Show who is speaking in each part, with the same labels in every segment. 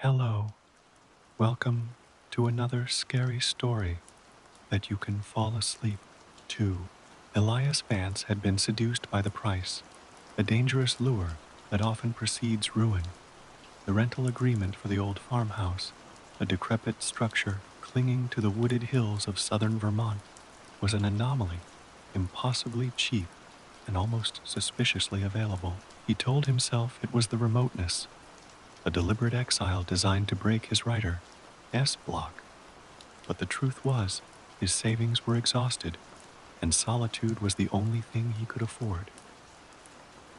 Speaker 1: Hello, welcome to another scary story that you can fall asleep to. Elias Vance had been seduced by the price, a dangerous lure that often precedes ruin. The rental agreement for the old farmhouse, a decrepit structure clinging to the wooded hills of southern Vermont, was an anomaly, impossibly cheap and almost suspiciously available. He told himself it was the remoteness, a deliberate exile designed to break his writer's block. But the truth was, his savings were exhausted, and solitude was the only thing he could afford.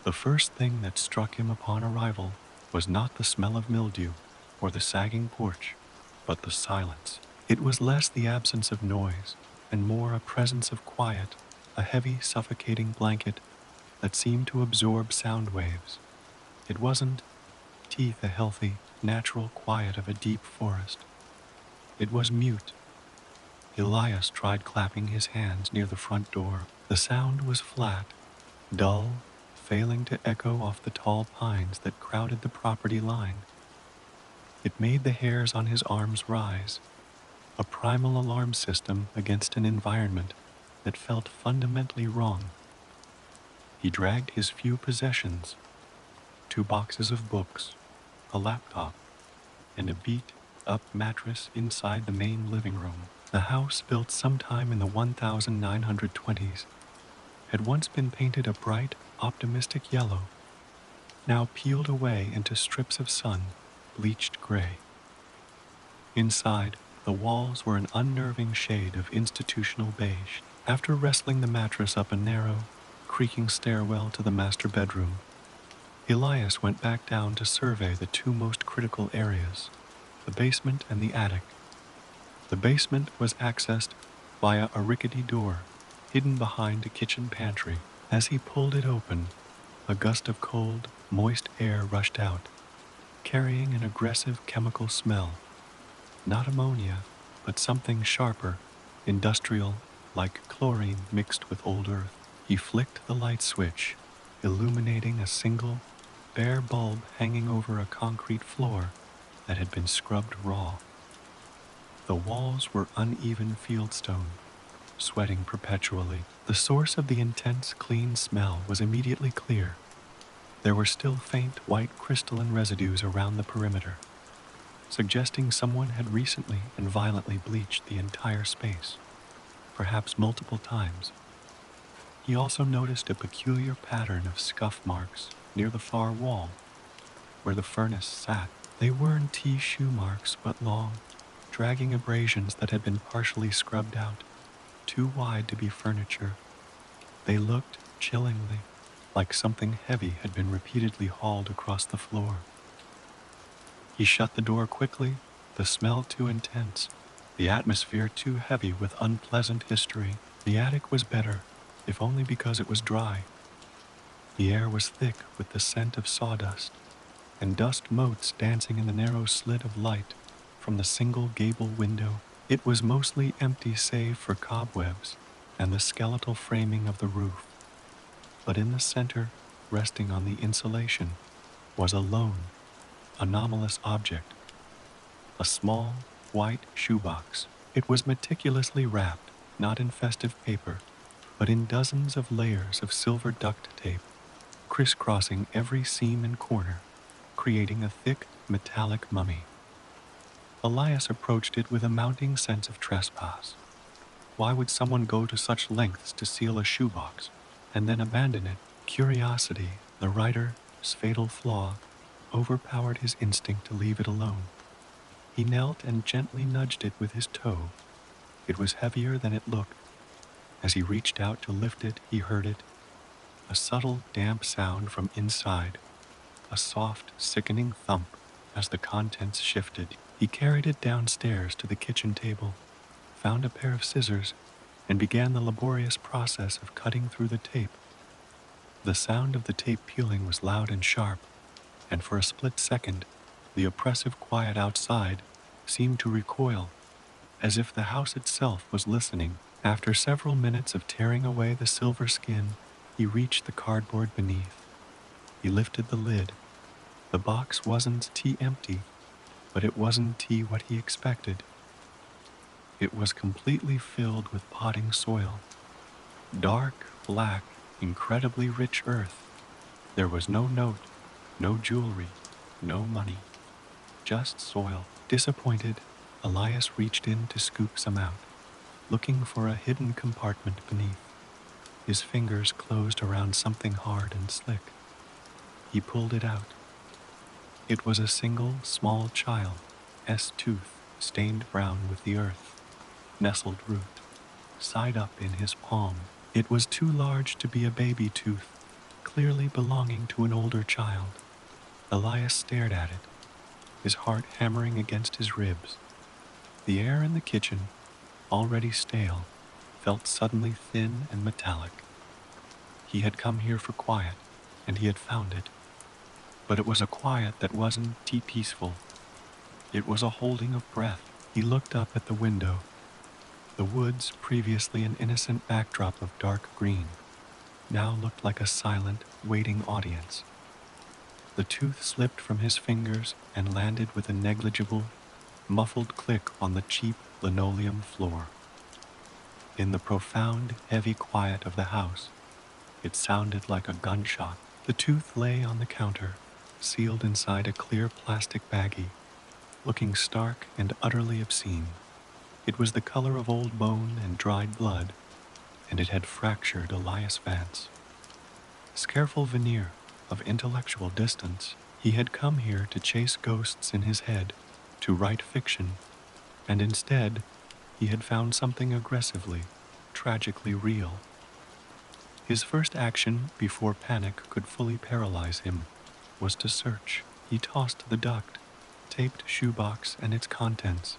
Speaker 1: The first thing that struck him upon arrival was not the smell of mildew or the sagging porch, but the silence. It was less the absence of noise and more a presence of quiet, a heavy, suffocating blanket that seemed to absorb sound waves. It wasn't teeth the healthy, natural quiet of a deep forest. It was mute. Elias tried clapping his hands near the front door. The sound was flat, dull, failing to echo off the tall pines that crowded the property line. It made the hairs on his arms rise, a primal alarm system against an environment that felt fundamentally wrong. He dragged his few possessions, two boxes of books, a laptop, and a beat-up mattress inside the main living room. The house, built sometime in the 1920s, had once been painted a bright, optimistic yellow, now peeled away into strips of sun, bleached gray. Inside, the walls were an unnerving shade of institutional beige. After wrestling the mattress up a narrow, creaking stairwell to the master bedroom, Elias went back down to survey the two most critical areas, the basement and the attic. The basement was accessed via a rickety door, hidden behind a kitchen pantry. As he pulled it open, a gust of cold, moist air rushed out, carrying an aggressive chemical smell. Not ammonia, but something sharper, industrial, like chlorine mixed with old earth. He flicked the light switch, illuminating a single, bare bulb hanging over a concrete floor that had been scrubbed raw. The walls were uneven fieldstone, sweating perpetually. The source of the intense, clean smell was immediately clear. There were still faint white crystalline residues around the perimeter, suggesting someone had recently and violently bleached the entire space, perhaps multiple times. He also noticed a peculiar pattern of scuff marks near the far wall, where the furnace sat. They weren't shoe marks, but long, dragging abrasions that had been partially scrubbed out, too wide to be furniture. They looked, chillingly, like something heavy had been repeatedly hauled across the floor. He shut the door quickly, the smell too intense, the atmosphere too heavy with unpleasant history. The attic was better, if only because it was dry. The air was thick with the scent of sawdust, and dust motes dancing in the narrow slit of light from the single gable window. It was mostly empty save for cobwebs and the skeletal framing of the roof. But in the center, resting on the insulation, was a lone, anomalous object, a small, white shoebox. It was meticulously wrapped, not in festive paper, but in dozens of layers of silver duct tape, crisscrossing every seam and corner, creating a thick, metallic mummy. Elias approached it with a mounting sense of trespass. Why would someone go to such lengths to seal a shoebox, and then abandon it? Curiosity, the writer's fatal flaw, overpowered his instinct to leave it alone. He knelt and gently nudged it with his toe. It was heavier than it looked. As he reached out to lift it, he heard it, a subtle, damp sound from inside, a soft, sickening thump as the contents shifted. He carried it downstairs to the kitchen table, found a pair of scissors, and began the laborious process of cutting through the tape. The sound of the tape peeling was loud and sharp, and for a split second, the oppressive quiet outside seemed to recoil, as if the house itself was listening. After several minutes of tearing away the silver skin, he reached the cardboard beneath. He lifted the lid. The box wasn't empty. But it wasn't tea what he expected. It was completely filled with potting soil. Dark, black, incredibly rich earth. There was no note, no jewelry, no money, just soil. Disappointed, Elias reached in to scoop some out, looking for a hidden compartment beneath. His fingers closed around something hard and slick. He pulled it out. It was a single, small child's tooth, stained brown with the earth, nestled root, side up in his palm. It was too large to be a baby tooth, clearly belonging to an older child. Elias stared at it, his heart hammering against his ribs. The air in the kitchen, already stale, felt suddenly thin and metallic. He had come here for quiet, and he had found it. But it was a quiet that wasn't peaceful. It was a holding of breath. He looked up at the window. The woods, previously an innocent backdrop of dark green, now looked like a silent, waiting audience. The tooth slipped from his fingers and landed with a negligible, muffled click on the cheap linoleum floor. In the profound, heavy quiet of the house, it sounded like a gunshot. The tooth lay on the counter, sealed inside a clear plastic baggie, looking stark and utterly obscene. It was the color of old bone and dried blood, and it had fractured Elias Vance. His careful veneer of intellectual distance, he had come here to chase ghosts in his head, to write fiction, and instead, he had found something aggressively, tragically real. His first action, before panic could fully paralyze him, was to search. He tossed the duct, taped shoebox and its contents,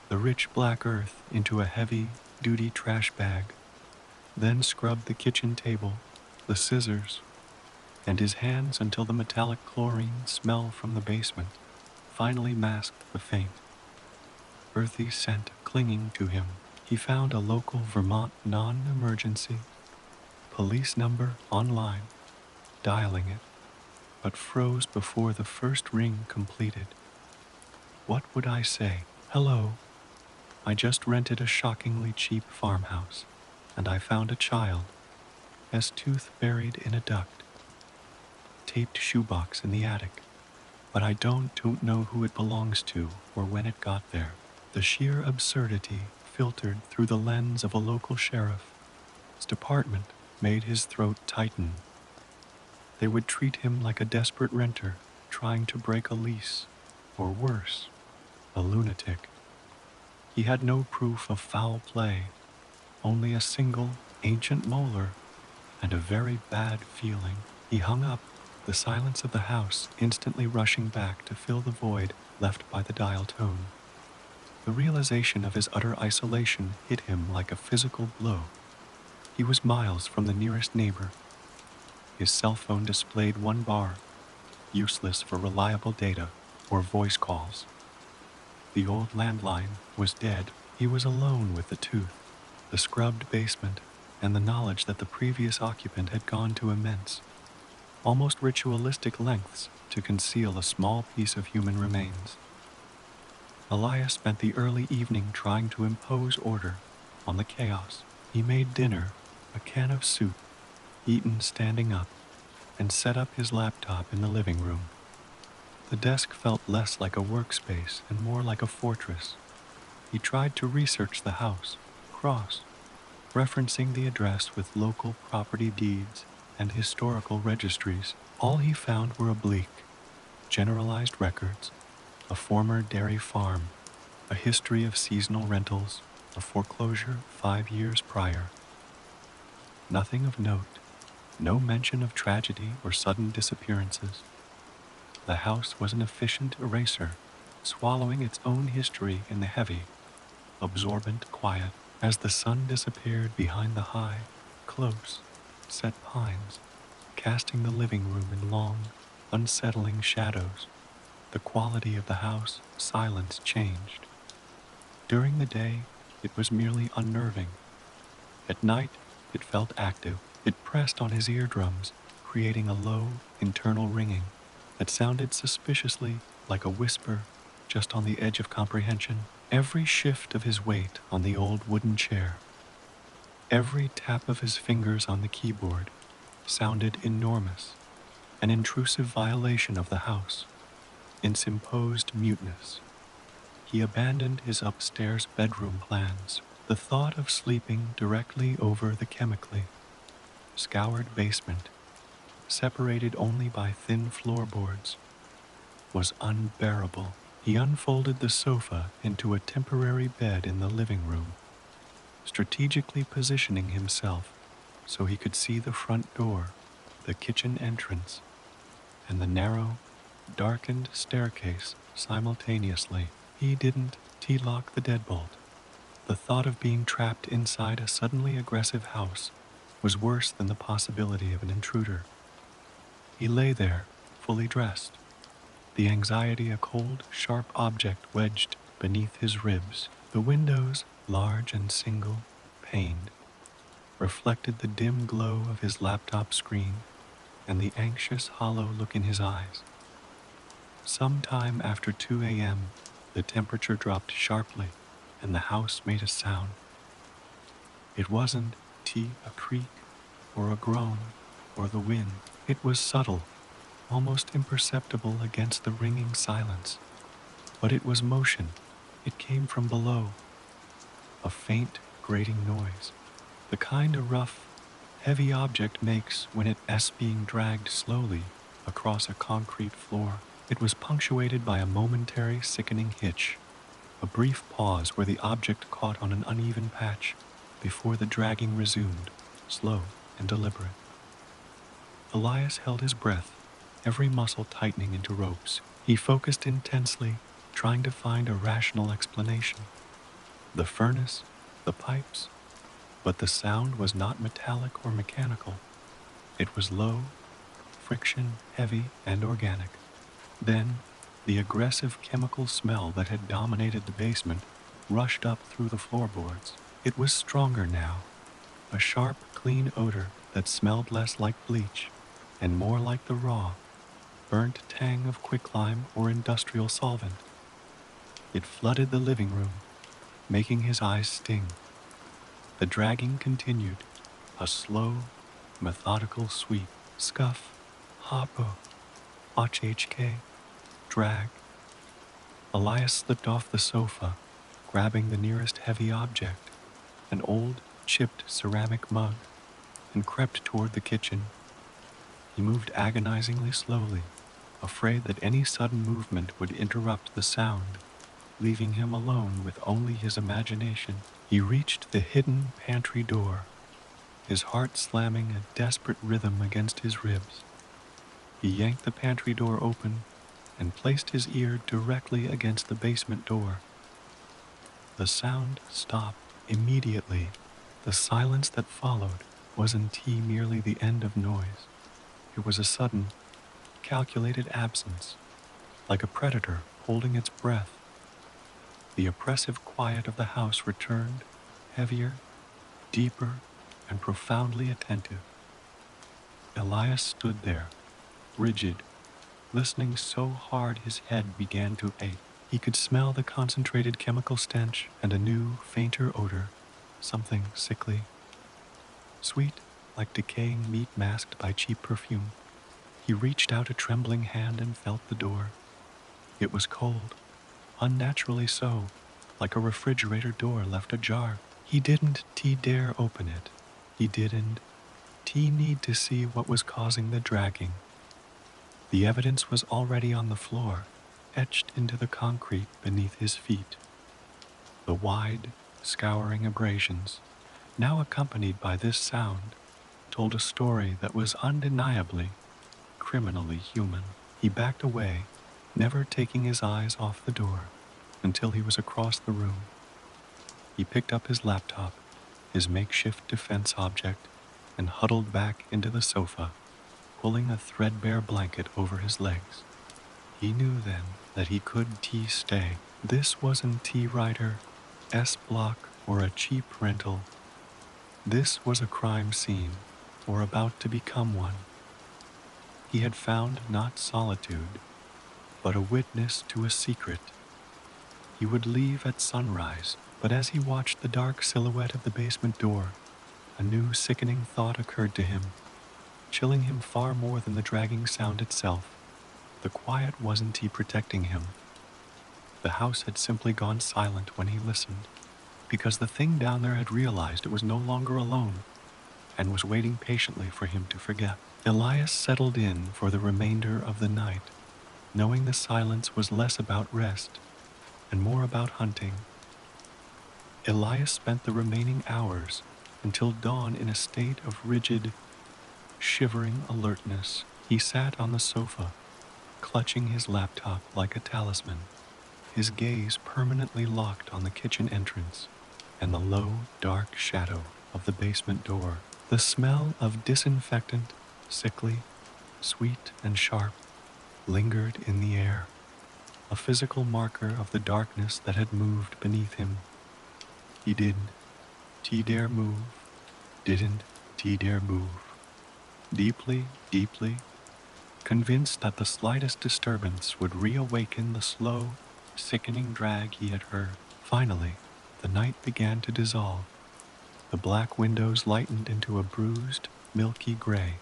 Speaker 1: the rich black earth, into a heavy-duty trash bag, then scrubbed the kitchen table, the scissors, and his hands until the metallic chlorine smell from the basement finally masked the faint, earthy scent clinging to him. He found a local Vermont non-emergency police number online, dialing it, but froze before the first ring completed. What would I say? Hello. I just rented a shockingly cheap farmhouse, and I found a child's tooth buried in a duct, taped shoebox in the attic, but I don't know who it belongs to or when it got there. The sheer absurdity filtered through the lens of a local sheriff's department made his throat tighten. They would treat him like a desperate renter trying to break a lease, or worse, a lunatic. He had no proof of foul play, only a single ancient molar and a very bad feeling. He hung up, the silence of the house instantly rushing back to fill the void left by the dial tone. The realization of his utter isolation hit him like a physical blow. He was miles from the nearest neighbor. His cell phone displayed one bar, useless for reliable data or voice calls. The old landline was dead. He was alone with the tooth, the scrubbed basement, and the knowledge that the previous occupant had gone to immense, almost ritualistic lengths to conceal a small piece of human remains. Elias spent the early evening trying to impose order on the chaos. He made dinner, a can of soup, eaten standing up, and set up his laptop in the living room. The desk felt less like a workspace and more like a fortress. He tried to research the house, referencing the address with local property deeds and historical registries. All he found were oblique, generalized records, a former dairy farm, a history of seasonal rentals, a foreclosure 5 years prior. Nothing of note, no mention of tragedy or sudden disappearances. The house was an efficient eraser, swallowing its own history in the heavy, absorbent quiet. As the sun disappeared behind the high, close, set pines, casting the living room in long, unsettling shadows, the quality of the house silence changed. During the day, it was merely unnerving. At night, it felt active. It pressed on his eardrums, creating a low, internal ringing that sounded suspiciously like a whisper just on the edge of comprehension. Every shift of his weight on the old wooden chair, every tap of his fingers on the keyboard sounded enormous, an intrusive violation of the house, its imposed muteness. He abandoned his upstairs bedroom plans. The thought of sleeping directly over the chemically scoured basement, separated only by thin floorboards, was unbearable. He unfolded the sofa into a temporary bed in the living room, strategically positioning himself so he could see the front door, the kitchen entrance, and the narrow, darkened staircase simultaneously. He didn't T-lock the deadbolt. The thought of being trapped inside a suddenly aggressive house was worse than the possibility of an intruder. He lay there, fully dressed, the anxiety a cold, sharp object wedged beneath his ribs. The windows, large and single-paned, reflected the dim glow of his laptop screen and the anxious, hollow look in his eyes. Sometime after 2 a.m., the temperature dropped sharply and the house made a sound. It wasn't a creak or a groan or the wind. It was subtle, almost imperceptible against the ringing silence. But it was motion. It came from below, a faint, grating noise, the kind a rough, heavy object makes when it's being dragged slowly across a concrete floor. It was punctuated by a momentary sickening hitch, a brief pause where the object caught on an uneven patch before the dragging resumed, slow and deliberate. Elias held his breath, every muscle tightening into ropes. He focused intensely, trying to find a rational explanation. The furnace, the pipes, but the sound was not metallic or mechanical. It was low, friction, heavy, and organic. Then, the aggressive chemical smell that had dominated the basement rushed up through the floorboards. It was stronger now, a sharp, clean odor that smelled less like bleach and more like the raw, burnt tang of quicklime or industrial solvent. It flooded the living room, making his eyes sting. The dragging continued, a slow, methodical sweep. Scuff, hoppo, HHK, drag. Elias slipped off the sofa, grabbing the nearest heavy object, an old, chipped ceramic mug, and crept toward the kitchen. He moved agonizingly slowly, afraid that any sudden movement would interrupt the sound, leaving him alone with only his imagination. He reached the hidden pantry door, his heart slamming a desperate rhythm against his ribs. He yanked the pantry door open and placed his ear directly against the basement door. The sound stopped immediately. The silence that followed wasn't merely the end of noise. It was a sudden, calculated absence, like a predator holding its breath. The oppressive quiet of the house returned, heavier, deeper, and profoundly attentive. Elias stood there, rigid, listening so hard his head began to ache. He could smell the concentrated chemical stench and a new, fainter odor, something sickly, sweet like decaying meat masked by cheap perfume. He reached out a trembling hand and felt the door. It was cold, unnaturally so, like a refrigerator door left ajar. He didn't dare open it. He didn't need to see what was causing the dragging. The evidence was already on the floor, etched into the concrete beneath his feet. The wide, scouring abrasions, now accompanied by this sound, told a story that was undeniably, criminally human. He backed away, never taking his eyes off the door, until he was across the room. He picked up his laptop, his makeshift defense object, and huddled back into the sofa, pulling a threadbare blanket over his legs. He knew then that he could stay. This wasn't Rider, S-Block, or a cheap rental. This was a crime scene, or about to become one. He had found not solitude, but a witness to a secret, He would leave at sunrise, but as he watched the dark silhouette of the basement door, a new sickening thought occurred to him, chilling him far more than the dragging sound itself. The quiet wasn't he protecting him. The house had simply gone silent when he listened, because the thing down there had realized it was no longer alone and was waiting patiently for him to forget. Elias settled in for the remainder of the night, knowing the silence was less about rest and more about hunting. Elias spent the remaining hours until dawn in a state of rigid, shivering alertness. He sat on the sofa, clutching his laptop like a talisman, his gaze permanently locked on the kitchen entrance and the low, dark shadow of the basement door. The smell of disinfectant, sickly, sweet and sharp, lingered in the air, a physical marker of the darkness that had moved beneath him. He didn't dare move, didn't dare move. Deeply, deeply, convinced that the slightest disturbance would reawaken the slow, sickening drag he had heard. Finally, the night began to dissolve. The black windows lightened into a bruised, milky gray.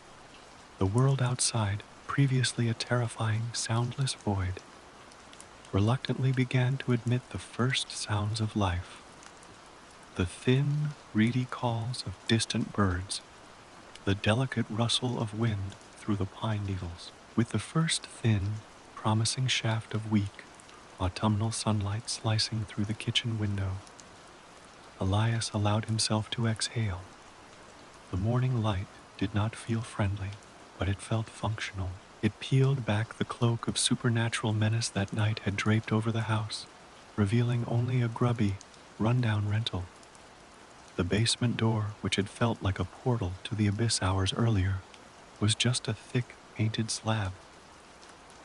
Speaker 1: The world outside, previously a terrifying, soundless void, reluctantly began to admit the first sounds of life. The thin, reedy calls of distant birds, the delicate rustle of wind through the pine needles. With the first thin, promising shaft of weak, autumnal sunlight slicing through the kitchen window, Elias allowed himself to exhale. The morning light did not feel friendly, but it felt functional. It peeled back the cloak of supernatural menace that night had draped over the house, revealing only a grubby, rundown rental. The basement door, which had felt like a portal to the abyss hours earlier, was just a thick, painted slab.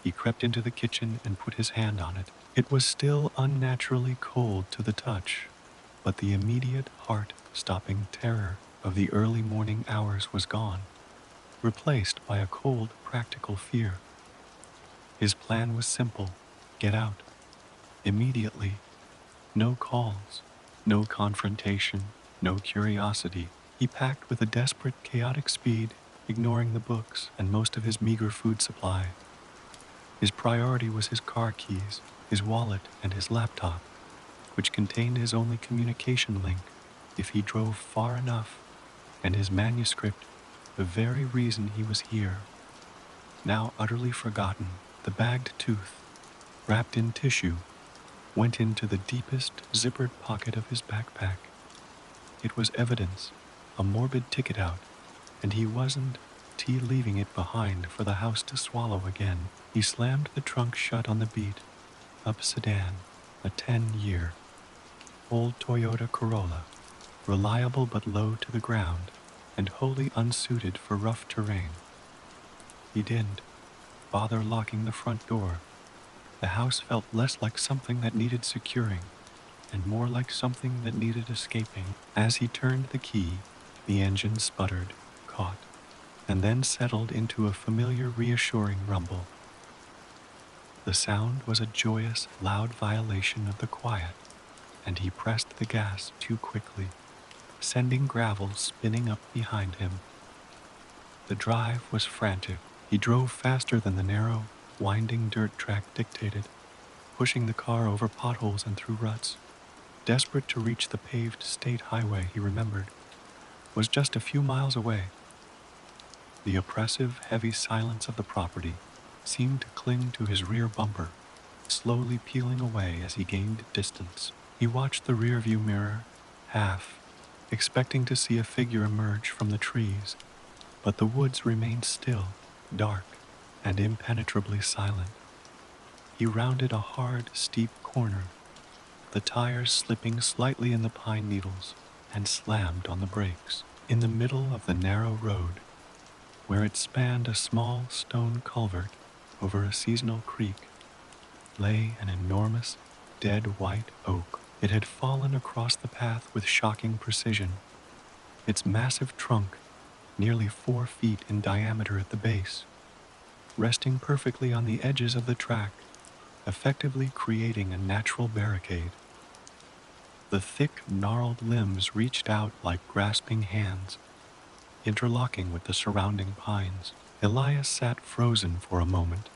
Speaker 1: He crept into the kitchen and put his hand on it. It was still unnaturally cold to the touch, but the immediate heart-stopping terror of the early morning hours was gone, replaced by a cold, practical fear. His plan was simple: get out, immediately. No calls, no confrontation, no curiosity. He packed with a desperate, chaotic speed, ignoring the books and most of his meager food supply. His priority was his car keys, his wallet, and his laptop, which contained his only communication link if he drove far enough, and his manuscript, the very reason he was here. Now utterly forgotten, the bagged tooth, wrapped in tissue, went into the deepest zippered pocket of his backpack. It was evidence, a morbid ticket out, and he wasn't leaving it behind for the house to swallow again. He slammed the trunk shut on the beat. Up sedan, a 10-year, old Toyota Corolla, reliable but low to the ground, and wholly unsuited for rough terrain. He didn't bother locking the front door. The house felt less like something that needed securing, and more like something that needed escaping. As he turned the key, the engine sputtered, caught, and then settled into a familiar, reassuring rumble. The sound was a joyous, loud violation of the quiet, and he pressed the gas too quickly, sending gravel spinning up behind him. The drive was frantic. He drove faster than the narrow, winding dirt track dictated, pushing the car over potholes and through ruts. Desperate to reach the paved state highway he remembered was just a few miles away. The oppressive, heavy silence of the property seemed to cling to his rear bumper, slowly peeling away as he gained distance. He watched the rearview mirror, half expecting to see a figure emerge from the trees, but the woods remained still, dark, and impenetrably silent. He rounded a hard, steep corner, the tires slipping slightly in the pine needles, and slammed on the brakes. In the middle of the narrow road, where it spanned a small stone culvert over a seasonal creek, lay an enormous, dead white oak. It had fallen across the path with shocking precision, its massive trunk nearly 4 feet in diameter at the base, resting perfectly on the edges of the track. effectively creating a natural barricade. The thick, gnarled limbs reached out like grasping hands, interlocking with the surrounding pines. Elias sat frozen for a moment,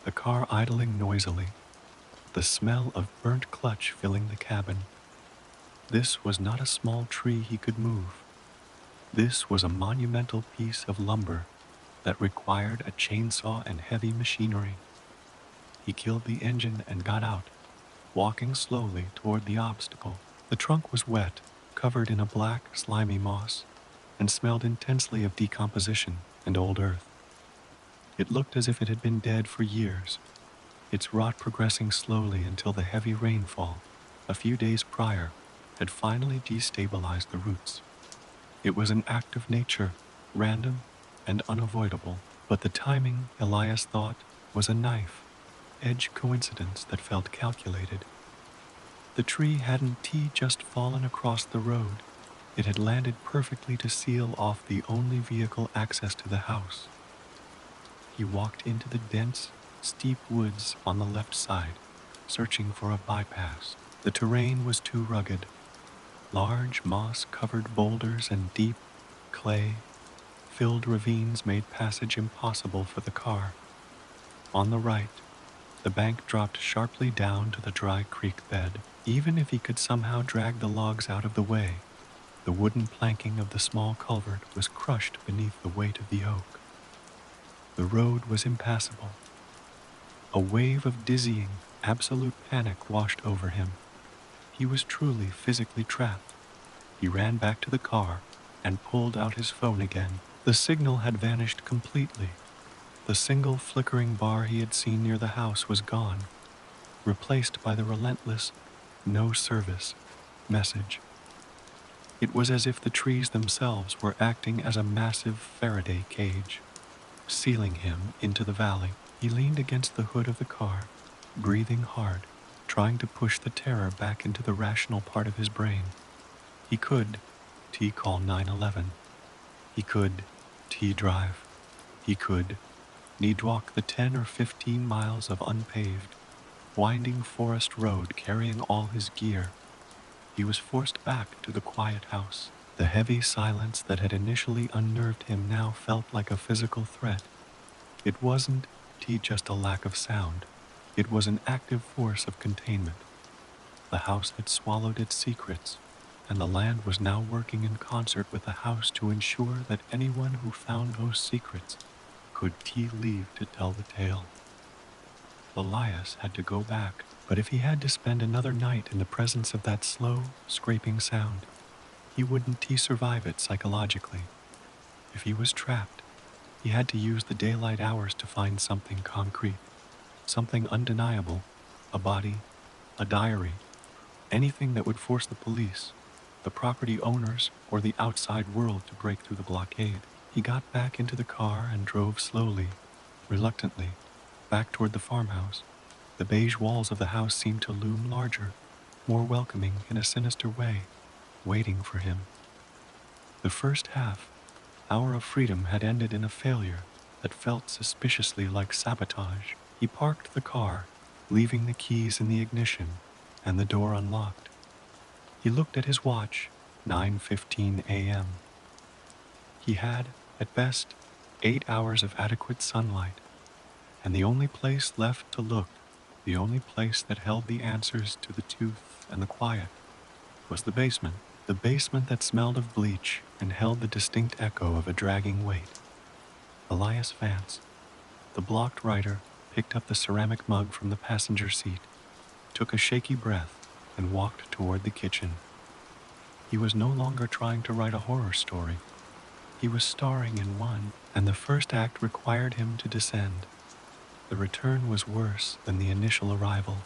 Speaker 1: the car idling noisily, the smell of burnt clutch filling the cabin. This was not a small tree he could move. This was a monumental piece of lumber that required a chainsaw and heavy machinery. He killed the engine and got out, walking slowly toward the obstacle. The trunk was wet, covered in a black, slimy moss, and smelled intensely of decomposition and old earth. It looked as if it had been dead for years, its rot progressing slowly until the heavy rainfall, a few days prior, had finally destabilized the roots. It was an act of nature, random and unavoidable, but the timing, Elias thought, was a knife-edge coincidence that felt calculated. The tree hadn't just fallen across the road. It had landed perfectly to seal off the only vehicle access to the house. He walked into the dense, steep woods on the left side, searching for a bypass. The terrain was too rugged. Large moss-covered boulders and deep, clay-filled ravines made passage impossible for the car. On the right, the bank dropped sharply down to the dry creek bed. Even if he could somehow drag the logs out of the way, the wooden planking of the small culvert was crushed beneath the weight of the oak. The road was impassable. A wave of dizzying, absolute panic washed over him. He was truly physically trapped. He ran back to the car and pulled out his phone again. The signal had vanished completely. The single flickering bar he had seen near the house was gone, replaced by the relentless "no service" message. It was as if the trees themselves were acting as a massive Faraday cage, sealing him into the valley. He leaned against the hood of the car, breathing hard, trying to push the terror back into the rational part of his brain. He could call 911. He could drive. He could need walk the 10 or 15 miles of unpaved, winding forest road carrying all his gear. He was forced back to the quiet house. The heavy silence that had initially unnerved him now felt like a physical threat. It wasn't just a lack of sound. It was an active force of containment. The house had swallowed its secrets, and the land was now working in concert with the house to ensure that anyone who found those secrets could leave to tell the tale. Elias had to go back, but if he had to spend another night in the presence of that slow, scraping sound, he wouldn't survive it psychologically. If he was trapped, he had to use the daylight hours to find something concrete, something undeniable, a body, a diary, anything that would force the police, the property owners, or the outside world to break through the blockade. He got back into the car and drove slowly, reluctantly, back toward the farmhouse. The beige walls of the house seemed to loom larger, more welcoming in a sinister way, waiting for him. The first hour of freedom had ended in a failure that felt suspiciously like sabotage. He parked the car, leaving the keys in the ignition and the door unlocked. He looked at his watch, 9:15 a.m. He had, at best, 8 hours of adequate sunlight, and the only place left to look, the only place that held the answers to the truth and the quiet, was the basement that smelled of bleach and held the distinct echo of a dragging weight. Elias Vance, the blocked writer, picked up the ceramic mug from the passenger seat, took a shaky breath, and walked toward the kitchen. He was no longer trying to write a horror story. He was starring in one, and the first act required him to descend. The return was worse than the initial arrival.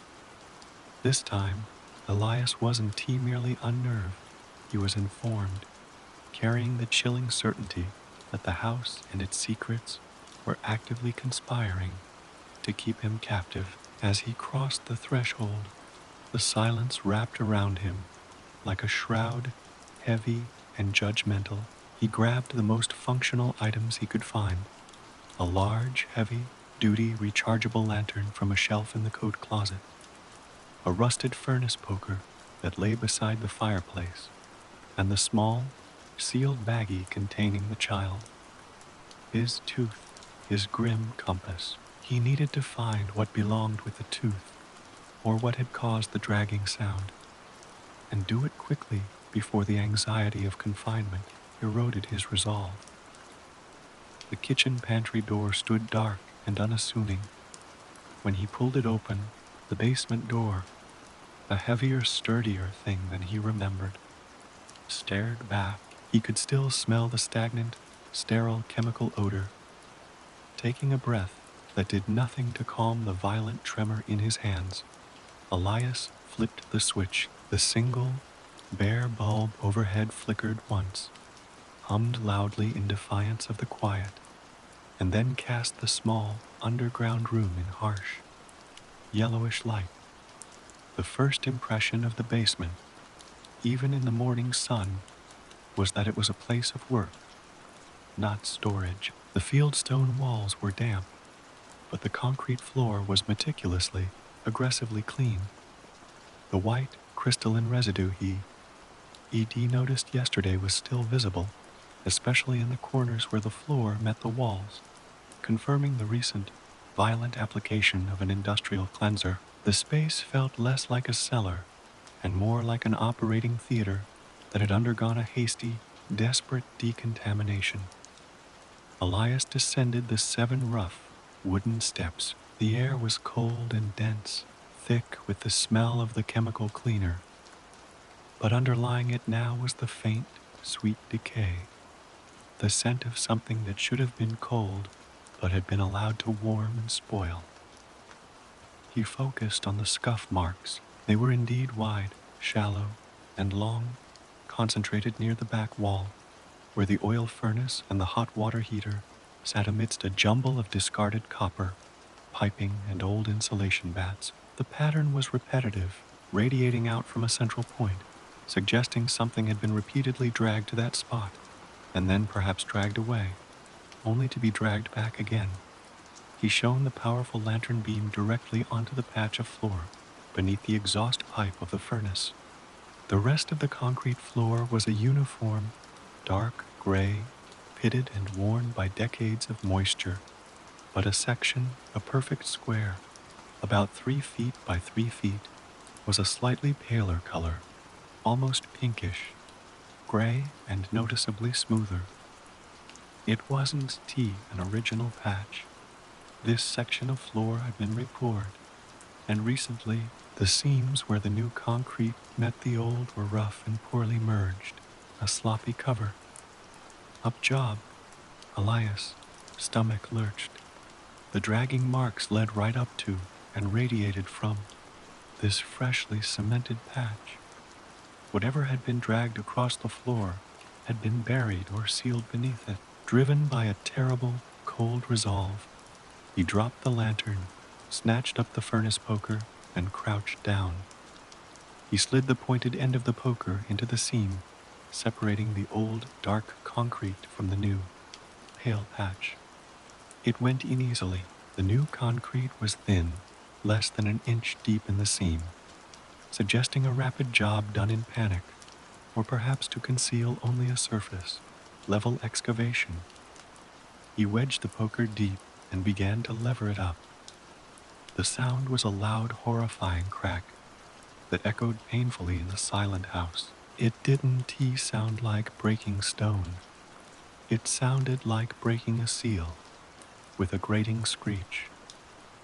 Speaker 1: This time, Elias wasn't merely unnerved. He was informed, carrying the chilling certainty that the house and its secrets were actively conspiring to keep him captive. As he crossed the threshold, the silence wrapped around him like a shroud, heavy and judgmental. He grabbed the most functional items he could find: a large, heavy, duty rechargeable lantern from a shelf in the coat closet, a rusted furnace poker that lay beside the fireplace, and the small, sealed baggie containing the child. His tooth, his grim compass. He needed to find what belonged with the tooth, or what had caused the dragging sound, and do it quickly before the anxiety of confinement eroded his resolve. The kitchen pantry door stood dark and unassuming. When he pulled it open, the basement door, a heavier, sturdier thing than he remembered, stared back. He could still smell the stagnant, sterile chemical odor. Taking a breath that did nothing to calm the violent tremor in his hands, Elias flipped the switch. The single, bare bulb overhead flickered once, hummed loudly in defiance of the quiet, and then cast the small, underground room in harsh, yellowish light. The first impression of the basement, even in the morning sun, was that it was a place of work, not storage. The fieldstone walls were damp, but the concrete floor was meticulously, aggressively clean. The white, crystalline residue Ed noticed yesterday was still visible, especially in the corners where the floor met the walls, confirming the recent, violent application of an industrial cleanser. The space felt less like a cellar and more like an operating theater that had undergone a hasty, desperate decontamination. Elias descended the 7 rough, wooden steps. The air was cold and dense, thick with the smell of the chemical cleaner, but underlying it now was the faint, sweet decay, the scent of something that should have been cold but had been allowed to warm and spoil. He focused on the scuff marks. They were indeed wide, shallow, and long, concentrated near the back wall, where the oil furnace and the hot water heater sat amidst a jumble of discarded copper, piping, and old insulation bats. The pattern was repetitive, radiating out from a central point, suggesting something had been repeatedly dragged to that spot, and then perhaps dragged away, only to be dragged back again. He shone the powerful lantern beam directly onto the patch of floor, beneath the exhaust pipe of the furnace. The rest of the concrete floor was a uniform, dark gray, pitted and worn by decades of moisture, but a section, a perfect square, about 3 feet by 3 feet, was a slightly paler color, almost pinkish, gray and noticeably smoother. It wasn't an original patch. This section of floor had been repoured, and recently the seams where the new concrete met the old were rough and poorly merged, a sloppy cover. Up job, Elias' stomach lurched. The dragging marks led right up to and radiated from this freshly cemented patch. Whatever had been dragged across the floor had been buried or sealed beneath it. Driven by a terrible, cold resolve, he dropped the lantern, snatched up the furnace poker, and crouched down. He slid the pointed end of the poker into the seam, separating the old, dark concrete from the new, pale patch. It went in easily. The new concrete was thin, less than an inch deep in the seam, suggesting a rapid job done in panic, or perhaps to conceal only a surface, level excavation. He wedged the poker deep and began to lever it up. The sound was a loud, horrifying crack that echoed painfully in the silent house. It didn't sound like breaking stone. It sounded like breaking a seal, with a grating screech.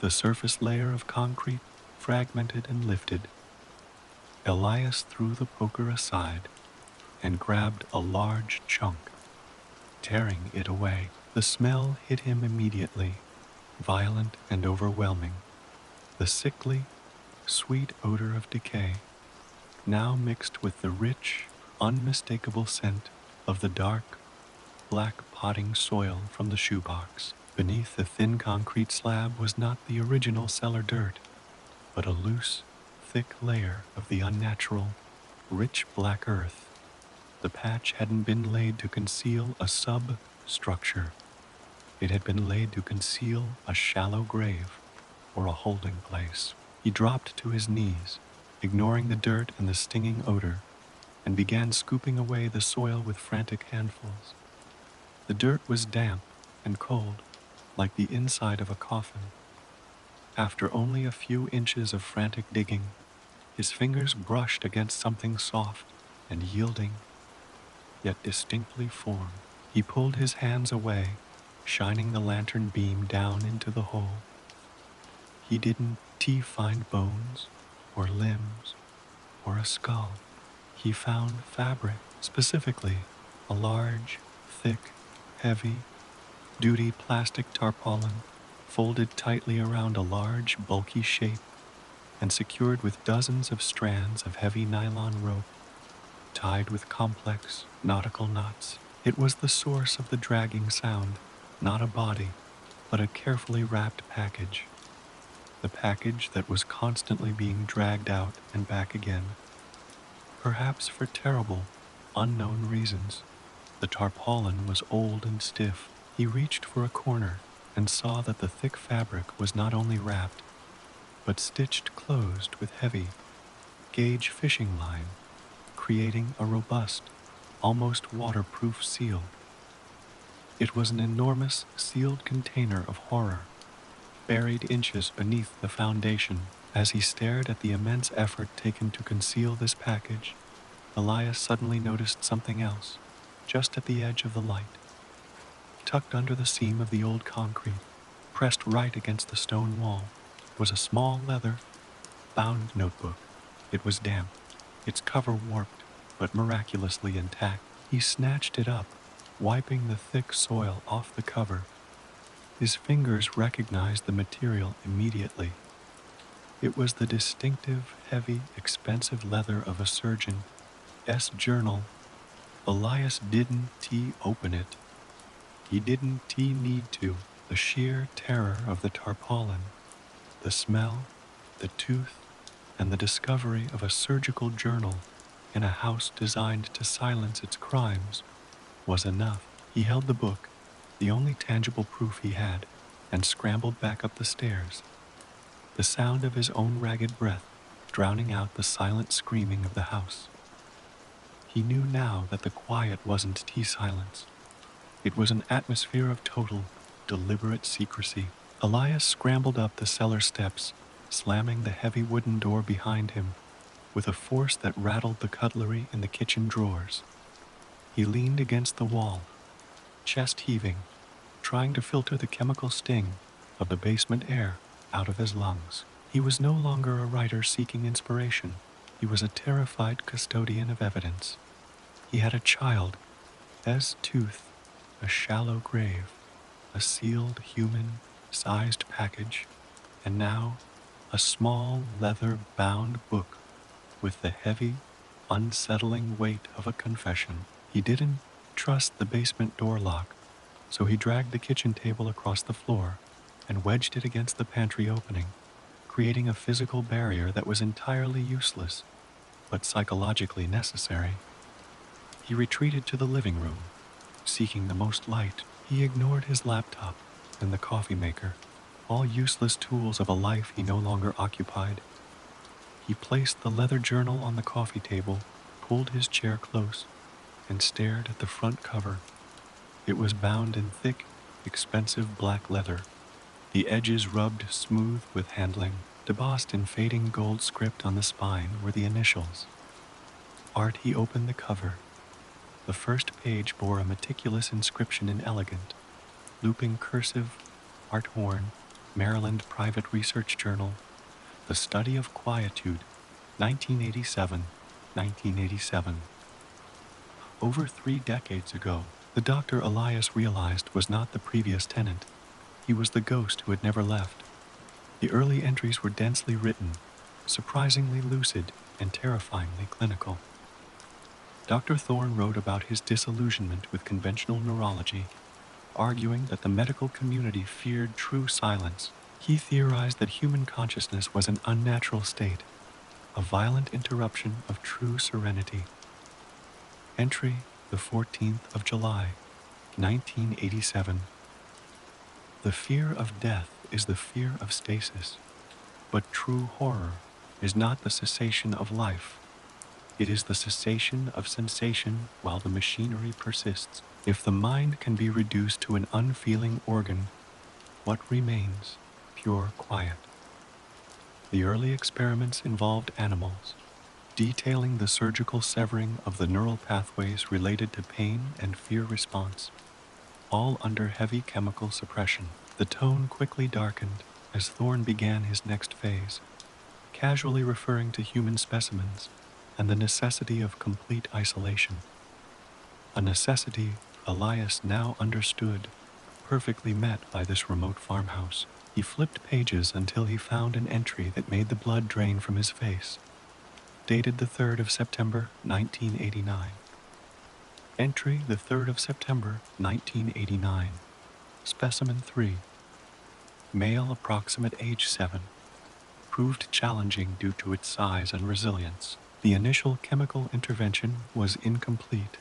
Speaker 1: The surface layer of concrete fragmented and lifted. Elias threw the poker aside and grabbed a large chunk, tearing it away. The smell hit him immediately, violent and overwhelming. The sickly, sweet odor of decay, now mixed with the rich, unmistakable scent of the dark, black potting soil from the shoebox. Beneath the thin concrete slab was not the original cellar dirt, but a loose, thick layer of the unnatural, rich black earth. The patch hadn't been laid to conceal a substructure. It had been laid to conceal a shallow grave or a holding place. He dropped to his knees, ignoring the dirt and the stinging odor, and began scooping away the soil with frantic handfuls. The dirt was damp and cold, like the inside of a coffin. After only a few inches of frantic digging, his fingers brushed against something soft and yielding, yet distinctly formed. He pulled his hands away, shining the lantern beam down into the hole. He didn't find bones or limbs or a skull. He found fabric, specifically a large, thick, heavy, duty plastic tarpaulin folded tightly around a large, bulky shape and secured with dozens of strands of heavy nylon rope tied with complex nautical knots. It was the source of the dragging sound, not a body, but a carefully wrapped package. The package that was constantly being dragged out and back again, perhaps for terrible, unknown reasons. The tarpaulin was old and stiff. He reached for a corner and saw that the thick fabric was not only wrapped, but stitched closed with heavy, gauge fishing line, creating a robust, almost waterproof seal. It was an enormous sealed container of horror, buried inches beneath the foundation. As he stared at the immense effort taken to conceal this package, Elias suddenly noticed something else, just at the edge of the light. Tucked under the seam of the old concrete, pressed right against the stone wall, was a small leather, bound notebook. It was damp, its cover warped, but miraculously intact. He snatched it up, wiping the thick soil off the cover. His fingers recognized the material immediately. It was the distinctive, heavy, expensive leather of a surgeon's journal. Elias didn't open it. He didn't need to. The sheer terror of the tarpaulin, the smell, the tooth, and the discovery of a surgical journal in a house designed to silence its crimes was enough. He held the book, the only tangible proof he had, and scrambled back up the stairs, the sound of his own ragged breath drowning out the silent screaming of the house. He knew now that the quiet wasn't silence. It was an atmosphere of total, deliberate secrecy. Elias scrambled up the cellar steps, slamming the heavy wooden door behind him with a force that rattled the cutlery in the kitchen drawers. He leaned against the wall, chest heaving, trying to filter the chemical sting of the basement air out of his lungs. He was no longer a writer seeking inspiration. He was a terrified custodian of evidence. He had a child's tooth, a shallow grave, a sealed human-sized package, and now a small leather-bound book with the heavy, unsettling weight of a confession. He didn't trust the basement door lock, so he dragged the kitchen table across the floor and wedged it against the pantry opening, creating a physical barrier that was entirely useless, but psychologically necessary. He retreated to the living room, seeking the most light. He ignored his laptop and the coffee maker, all useless tools of a life he no longer occupied. He placed the leather journal on the coffee table, pulled his chair close, and stared at the front cover. It was bound in thick, expensive black leather, the edges rubbed smooth with handling. Embossed in fading gold script on the spine were the initials. Art. He opened the cover. The first page bore a meticulous inscription in elegant, looping cursive, Art Horn, Maryland Private Research Journal, The Study of Quietude, 1987, 1987. Over 3 decades ago, the Dr. Elias realized was not the previous tenant. He was the ghost who had never left. The early entries were densely written, surprisingly lucid and terrifyingly clinical. Dr. Thorne wrote about his disillusionment with conventional neurology, arguing that the medical community feared true silence. He theorized that human consciousness was an unnatural state, a violent interruption of true serenity. Entry, the 14th of July, 1987. The fear of death is the fear of stasis, but true horror is not the cessation of life. It is the cessation of sensation while the machinery persists. If the mind can be reduced to an unfeeling organ, what remains? Pure quiet. The early experiments involved animals, detailing the surgical severing of the neural pathways related to pain and fear response, all under heavy chemical suppression. The tone quickly darkened as Thorne began his next phase, casually referring to human specimens and the necessity of complete isolation. A necessity Elias now understood, perfectly met by this remote farmhouse. He flipped pages until he found an entry that made the blood drain from his face. Dated the 3rd of September, 1989. Entry the 3rd of September, 1989. Specimen 3. Male approximate age 7. Proved challenging due to its size and resilience. The initial chemical intervention was incomplete,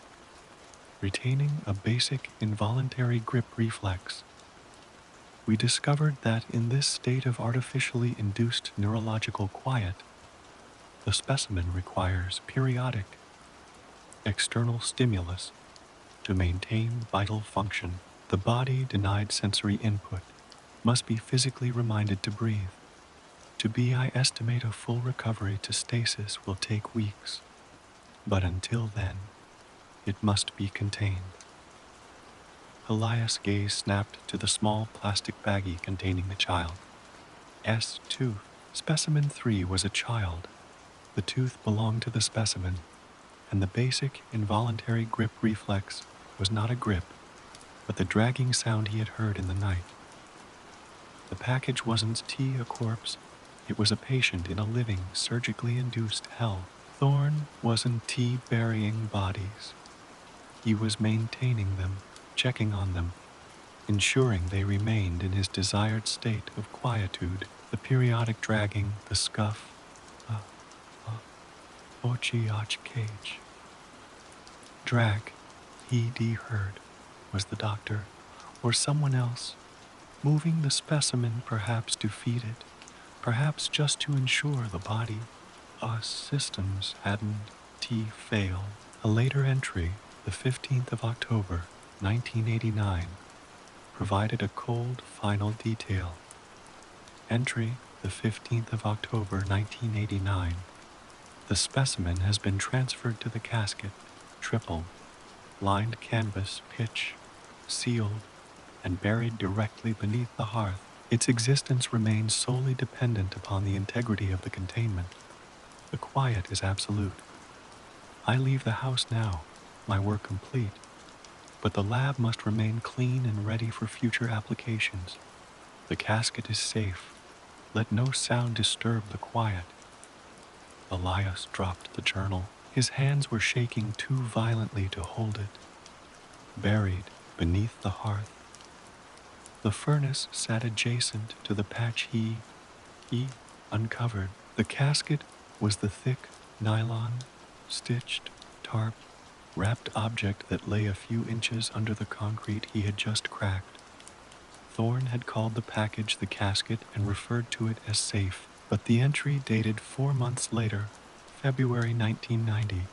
Speaker 1: retaining a basic involuntary grip reflex. We discovered that in this state of artificially induced neurological quiet, the specimen requires periodic external stimulus to maintain vital function. The body, denied sensory input, must be physically reminded to breathe. I estimate a full recovery to stasis will take weeks, but until then, it must be contained. Elias' gaze snapped to the small plastic baggie containing the child. S2. Specimen 3 was a child. The tooth belonged to the specimen, and the basic involuntary grip reflex was not a grip, but the dragging sound he had heard in the night. The package wasn't a corpse, it was a patient in a living, surgically induced hell. Thorne wasn't burying bodies. He was maintaining them, checking on them, ensuring they remained in his desired state of quietude. The periodic dragging, the scuff, Ochiach cage. Drag, he heard, was the doctor, or someone else, moving the specimen perhaps to feed it, perhaps just to ensure the body, us systems hadn't failed. A later entry, the 15th of October, 1989, provided a cold final detail. Entry, the 15th of October, 1989. The specimen has been transferred to the casket, triple, lined canvas, pitch, sealed, and buried directly beneath the hearth. Its existence remains solely dependent upon the integrity of the containment. The quiet is absolute. I leave the house now, my work complete, but the lab must remain clean and ready for future applications. The casket is safe. Let no sound disturb the quiet. Elias dropped the journal. His hands were shaking too violently to hold it. Buried beneath the hearth. The furnace sat adjacent to the patch he uncovered. The casket was the thick, nylon, stitched, tarp, wrapped object that lay a few inches under the concrete he had just cracked. Thorne had called the package the casket and referred to it as safe, but the entry dated 4 months later, February 1990,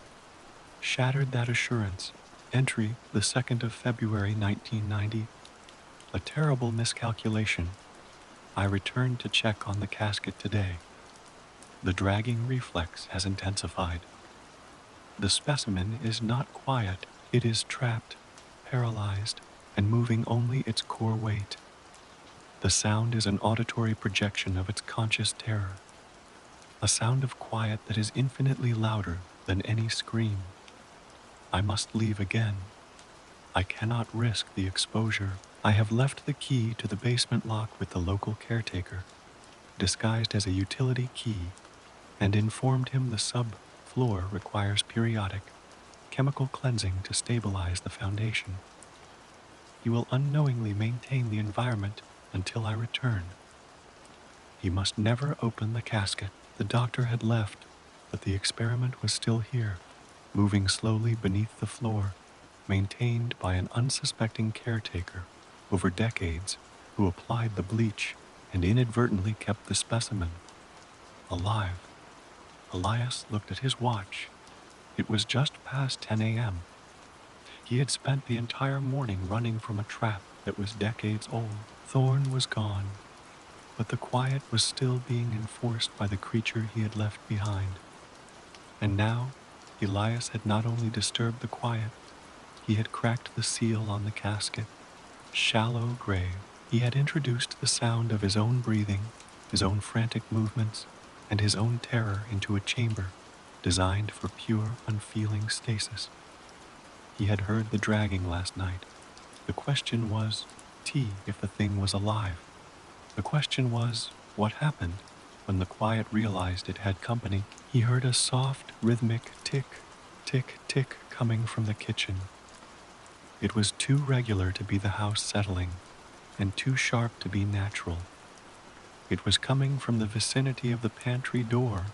Speaker 1: shattered that assurance. Entry, the 2nd of February 1990. A terrible miscalculation. I returned to check on the casket today. The dragging reflex has intensified. The specimen is not quiet. It is trapped, paralyzed, and moving only its core weight. The sound is an auditory projection of its conscious terror. A sound of quiet that is infinitely louder than any scream. I must leave again. I cannot risk the exposure. I have left the key to the basement lock with the local caretaker, disguised as a utility key, and informed him the sub-floor requires periodic chemical cleansing to stabilize the foundation. He will unknowingly maintain the environment until I return. He must never open the casket. The doctor had left, but the experiment was still here, moving slowly beneath the floor, maintained by an unsuspecting caretaker over decades. who applied the bleach and inadvertently kept the specimen alive. Elias looked at his watch. It was just past 10 a.m. He had spent the entire morning running from a trap that was decades old. Thorn was gone, but the quiet was still being enforced by the creature he had left behind. And now, Elias had not only disturbed the quiet, he had cracked the seal on the casket. Shallow grave. He had introduced the sound of his own breathing, his own frantic movements, and his own terror into a chamber designed for pure, unfeeling stasis. He had heard the dragging last night. The question was, if the thing was alive. The question was, what happened when the quiet realized it had company? He heard a soft, rhythmic tick, tick, tick coming from the kitchen. It was too regular to be the house settling, and too sharp to be natural. It was coming from the vicinity of the pantry door,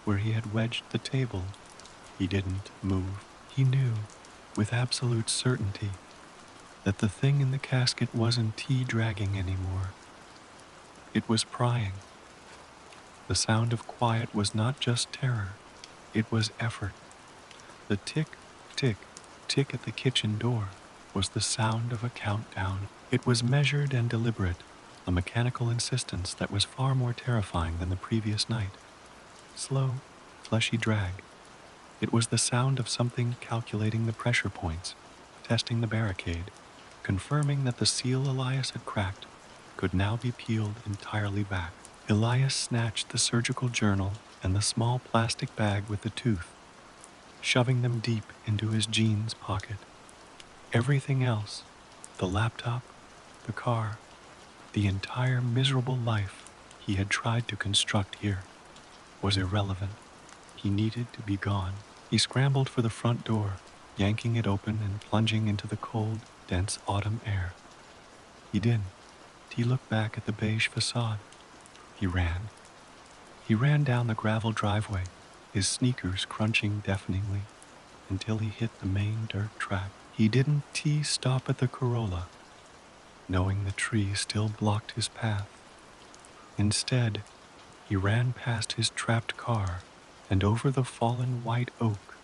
Speaker 1: where he had wedged the table. He didn't move. He knew, with absolute certainty, that the thing in the casket wasn't dragging anymore. It was prying. The sound of quiet was not just terror, it was effort. The tick, tick, tick at the kitchen door was the sound of a countdown. It was measured and deliberate, a mechanical insistence that was far more terrifying than the previous night. Slow, fleshy drag. It was the sound of something calculating the pressure points, testing the barricade, confirming that the seal Elias had cracked could now be peeled entirely back. Elias snatched the surgical journal and the small plastic bag with the tooth, shoving them deep into his jeans pocket. Everything else, the laptop, the car, the entire miserable life he had tried to construct here, was irrelevant. He needed to be gone. He scrambled for the front door, yanking it open and plunging into the cold, dense autumn air. He didn't. He looked back at the beige facade. He ran. He ran down the gravel driveway, his sneakers crunching deafeningly, until he hit the main dirt track. He didn't stop at the Corolla, knowing the tree still blocked his path. Instead, he ran past his trapped car and over the fallen white oak,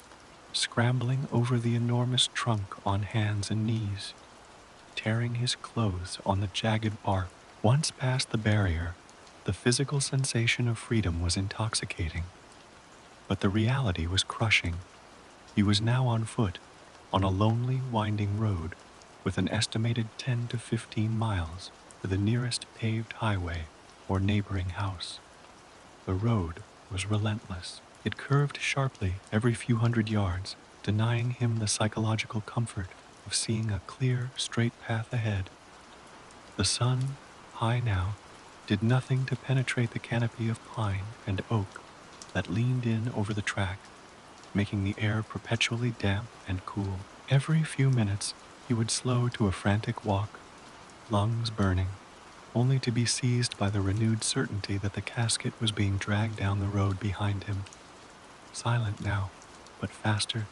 Speaker 1: scrambling over the enormous trunk on hands and knees, tearing his clothes on the jagged bark. Once past the barrier, the physical sensation of freedom was intoxicating, but the reality was crushing. He was now on foot, on a lonely, winding road, with an estimated 10 to 15 miles to the nearest paved highway or neighboring house. The road was relentless. It curved sharply every few hundred yards, denying him the psychological comfort of seeing a clear, straight path ahead. The sun, high now, did nothing to penetrate the canopy of pine and oak that leaned in over the track, making the air perpetually damp and cool. Every few minutes, he would slow to a frantic walk, lungs burning, only to be seized by the renewed certainty that the casket was being dragged down the road behind him. Silent now, but faster.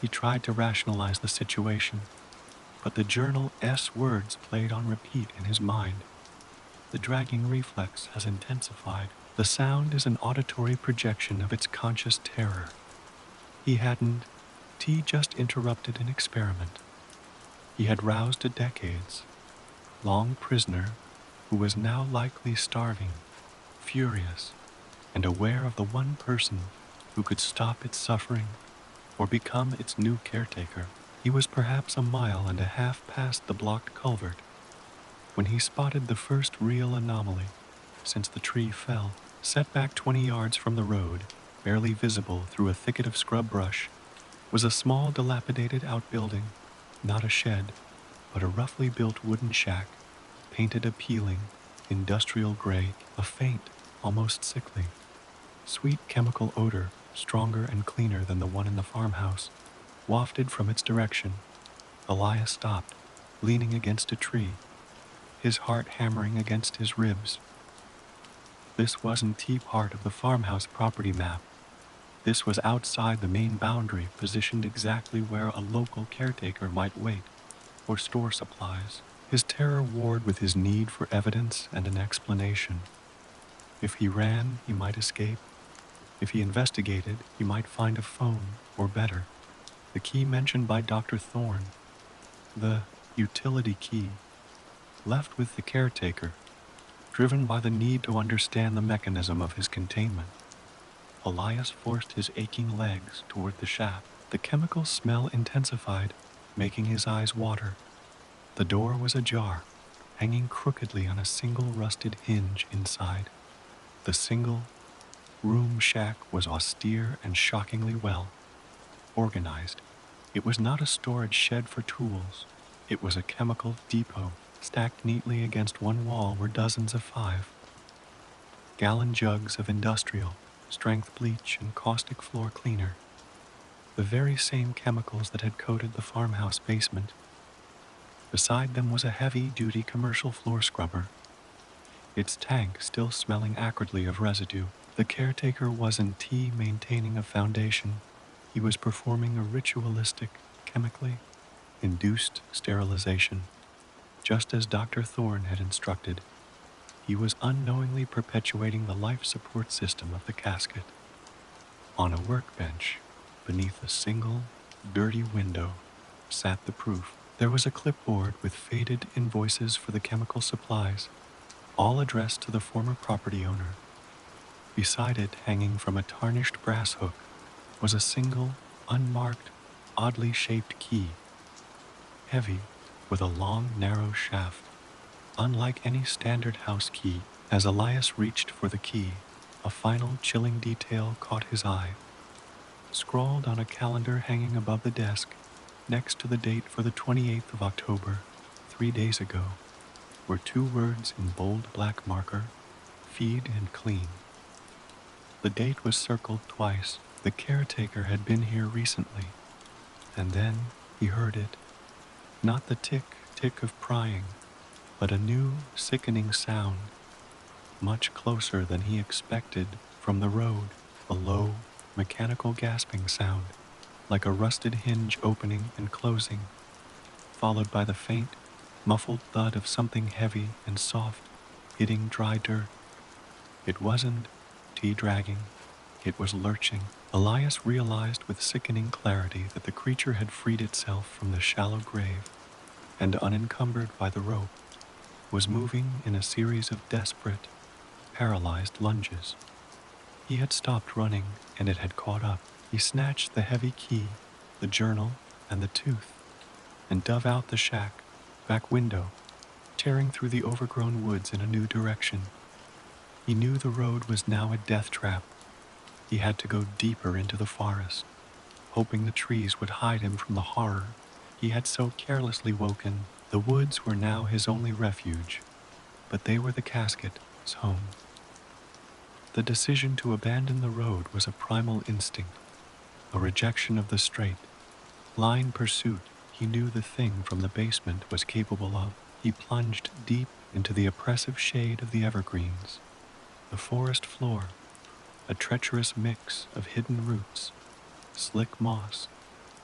Speaker 1: He tried to rationalize the situation, but the journal's words played on repeat in his mind. The dragging reflex has intensified. The sound is an auditory projection of its conscious terror. He hadn't just interrupted an experiment. He had roused a decades-long prisoner who was now likely starving, furious, and aware of the one person who could stop its suffering or become its new caretaker. He was perhaps a mile and a half past the blocked culvert when he spotted the first real anomaly since the tree fell. Set back 20 yards from the road, barely visible through a thicket of scrub brush, was a small dilapidated outbuilding, not a shed, but a roughly built wooden shack, painted appealing, industrial gray, a faint, almost sickly, sweet chemical odor, stronger and cleaner than the one in the farmhouse, wafted from its direction. Elias stopped, leaning against a tree, his heart hammering against his ribs. This wasn't part of the farmhouse property map. This was outside the main boundary, positioned exactly where a local caretaker might wait or store supplies. His terror warred with his need for evidence and an explanation. If he ran, he might escape. If he investigated, he might find a phone, or better, the key mentioned by Dr. Thorne, the utility key, left with the caretaker, driven by the need to understand the mechanism of his containment. Elias forced his aching legs toward the shaft. The chemical smell intensified, making his eyes water. The door was ajar, hanging crookedly on a single rusted hinge inside. The single room shack was austere and shockingly well organized. It was not a storage shed for tools. It was a chemical depot. Stacked neatly against one wall were dozens of 5-gallon jugs of industrial strength bleach and caustic floor cleaner, the very same chemicals that had coated the farmhouse basement. Beside them was a heavy-duty commercial floor scrubber, its tank still smelling acridly of residue. The caretaker wasn't maintaining a foundation. He was performing a ritualistic, chemically induced sterilization, just as Dr. Thorne had instructed. He was unknowingly perpetuating the life support system of the casket. On a workbench, beneath a single, dirty window, sat the proof. There was a clipboard with faded invoices for the chemical supplies, all addressed to the former property owner. Beside it, hanging from a tarnished brass hook, was a single, unmarked, oddly shaped key, heavy, with a long, narrow shaft. Unlike any standard house key, as Elias reached for the key, a final chilling detail caught his eye. Scrawled on a calendar hanging above the desk, next to the date for the 28th of October, 3 days ago, were 2 words in bold black marker: feed and clean. The date was circled twice. The caretaker had been here recently, and then he heard it. Not the tick-tick of prying, but a new, sickening sound, much closer than he expected from the road, a low, mechanical gasping sound, like a rusted hinge opening and closing, followed by the faint, muffled thud of something heavy and soft hitting dry dirt. It wasn't dragging, it was lurching. Elias realized with sickening clarity that the creature had freed itself from the shallow grave and, unencumbered by the rope, was moving in a series of desperate, paralyzed lunges. He had stopped running, and it had caught up. He snatched the heavy key, the journal, and the tooth, and dove out the shack, back window, tearing through the overgrown woods in a new direction. He knew the road was now a death trap. He had to go deeper into the forest, hoping the trees would hide him from the horror he had so carelessly woken. The woods were now his only refuge, but they were the casket's home. The decision to abandon the road was a primal instinct, a rejection of the straight line pursuit he knew the thing from the basement was capable of. He plunged deep into the oppressive shade of the evergreens. The forest floor, a treacherous mix of hidden roots, slick moss,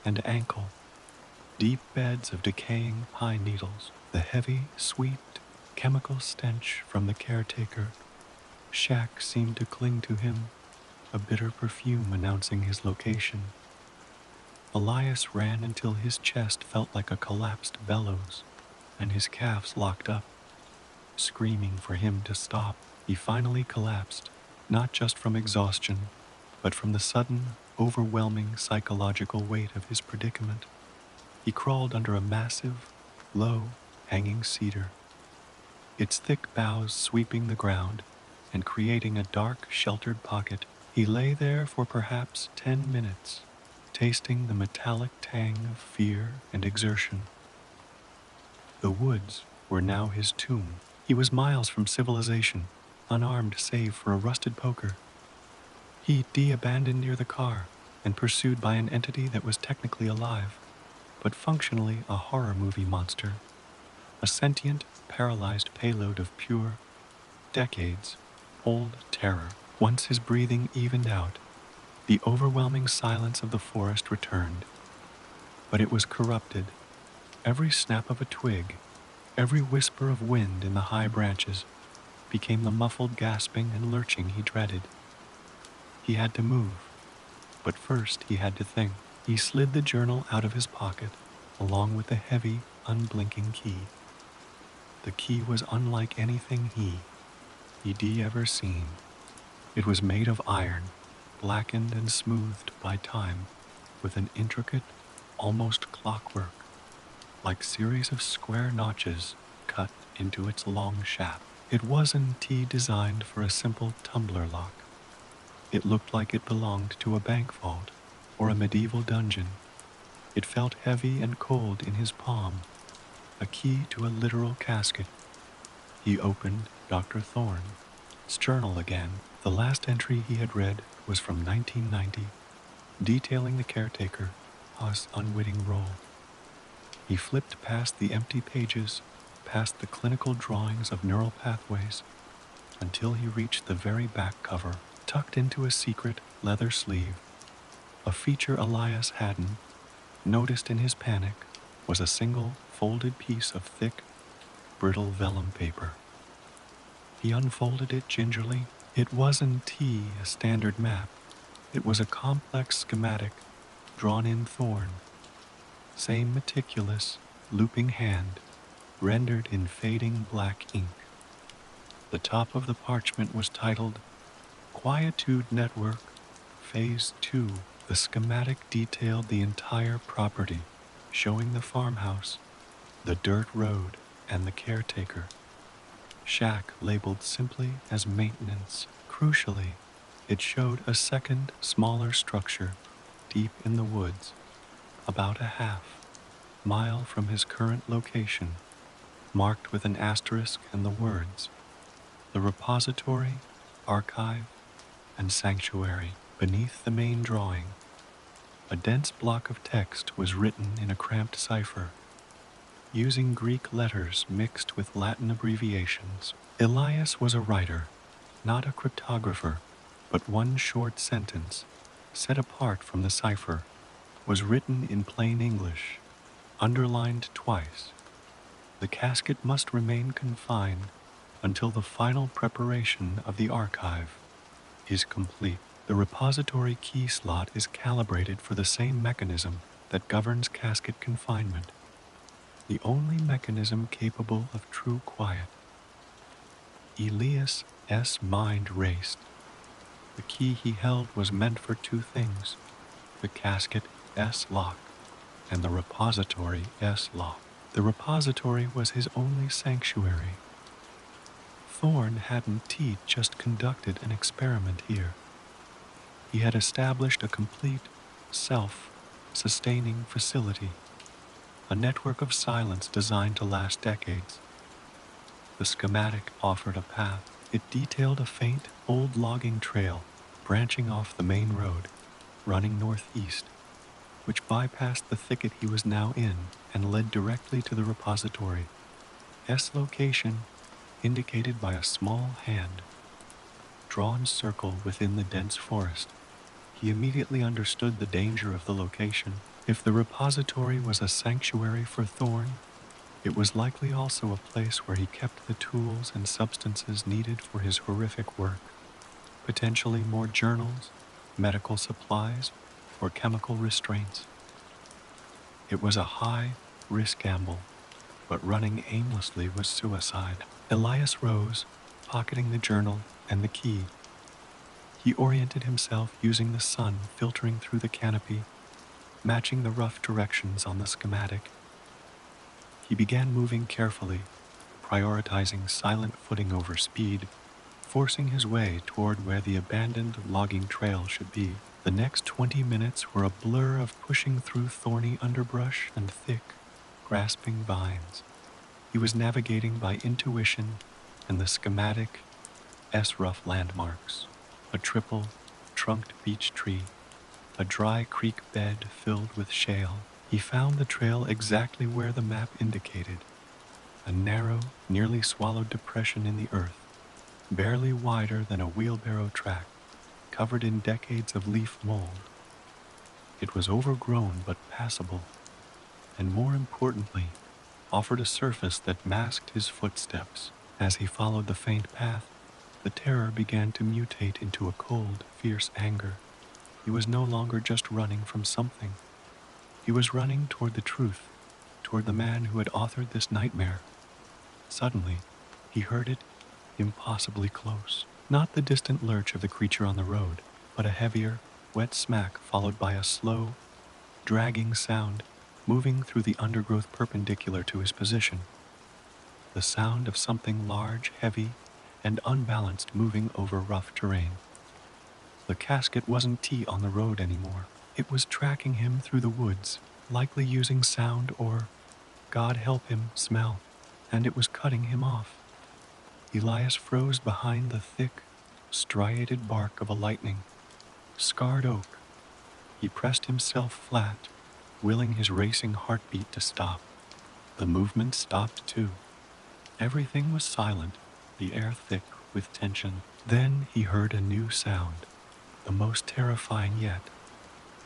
Speaker 1: and ankle, deep beds of decaying pine needles, the heavy, sweet, chemical stench from the caretaker shack seemed to cling to him, a bitter perfume announcing his location. Elias ran until his chest felt like a collapsed bellows, and his calves locked up, screaming for him to stop. He finally collapsed, not just from exhaustion, but from the sudden, overwhelming psychological weight of his predicament. He crawled under a massive, low, hanging cedar, its thick boughs sweeping the ground and creating a dark, sheltered pocket. He lay there for perhaps 10 minutes, tasting the metallic tang of fear and exertion. The woods were now his tomb. He was miles from civilization, unarmed save for a rusted poker. He abandoned near the car and pursued by an entity that was technically alive, but functionally a horror movie monster, a sentient, paralyzed payload of pure, decades-old terror. Once his breathing evened out, the overwhelming silence of the forest returned, but it was corrupted. Every snap of a twig, Every whisper of wind in the high branches became the muffled gasping and lurching he dreaded. He had to move, but first he had to think. He slid the journal out of his pocket, along with the heavy, unblinking key. The key was unlike anything he'd ever seen. It was made of iron, blackened and smoothed by time, with an intricate, almost clockwork, like series of square notches cut into its long shaft. It wasn't designed for a simple tumbler lock. It looked like it belonged to a bank vault or a medieval dungeon. It felt heavy and cold in his palm, a key to a literal casket. He opened Dr. Thorne's journal again. The last entry he had read was from 1990, detailing the caretaker's unwitting role. He flipped past the empty pages, past the clinical drawings of neural pathways, until he reached the very back cover, tucked into a secret leather sleeve. A feature Elias hadn't noticed in his panic was a single folded piece of thick, brittle vellum paper. He unfolded it gingerly. It wasn't a standard map. It was a complex schematic drawn in Thorn. Same meticulous, looping hand, rendered in fading black ink. The top of the parchment was titled Quietude Network, Phase 2. The schematic detailed the entire property, showing the farmhouse, the dirt road, and the caretaker. Shack labeled simply as maintenance. Crucially, it showed a second, smaller structure deep in the woods, about a half-mile from his current location, marked with an asterisk and the words, the repository, archive, and sanctuary. Beneath the main drawing, a dense block of text was written in a cramped cipher, using Greek letters mixed with Latin abbreviations. Elias was a writer, not a cryptographer, but one short sentence, set apart from the cipher, was written in plain English, underlined twice. The casket must remain confined until the final preparation of the archive is complete. The repository key slot is calibrated for the same mechanism that governs casket confinement, the only mechanism capable of true quiet. Elias's mind raced. The key he held was meant for two things, the casket lock and the repository lock. The repository was his only sanctuary. Thorne hadn't just conducted an experiment here. He had established a complete, self-sustaining facility, a network of silence designed to last decades. The schematic offered a path. It detailed a faint, old logging trail branching off the main road, running northeast, which bypassed the thicket he was now in and led directly to the repository's location, indicated by a small hand drawn circle within the dense forest. He immediately understood the danger of the location. If the repository was a sanctuary for Thorne, it was likely also a place where he kept the tools and substances needed for his horrific work, potentially more journals, medical supplies, or chemical restraints. It was a high-risk gamble, but running aimlessly was suicide. Elias rose, pocketing the journal and the key. He oriented himself using the sun filtering through the canopy, matching the rough directions on the schematic. He began moving carefully, prioritizing silent footing over speed, forcing his way toward where the abandoned logging trail should be. The next 20 minutes were a blur of pushing through thorny underbrush and thick, grasping vines. He was navigating by intuition and the schematic rough landmarks, a triple, trunked beech tree, a dry creek bed filled with shale. He found the trail exactly where the map indicated, a narrow, nearly swallowed depression in the earth, barely wider than a wheelbarrow track, covered in decades of leaf mold. It was overgrown but passable, and more importantly, offered a surface that masked his footsteps. As he followed the faint path, the terror began to mutate into a cold, fierce anger. He was no longer just running from something. He was running toward the truth, toward the man who had authored this nightmare. Suddenly, he heard it impossibly close. Not the distant lurch of the creature on the road, but a heavier, wet smack followed by a slow, dragging sound moving through the undergrowth perpendicular to his position. The sound of something large, heavy, and unbalanced moving over rough terrain. The casket wasn't on the road anymore. It was tracking him through the woods, likely using sound or, God help him, smell, and it was cutting him off. Elias froze behind the thick, striated bark of a lightning, scarred oak. He pressed himself flat, willing his racing heartbeat to stop. The movement stopped too. Everything was silent, the air thick with tension. Then he heard a new sound, the most terrifying yet.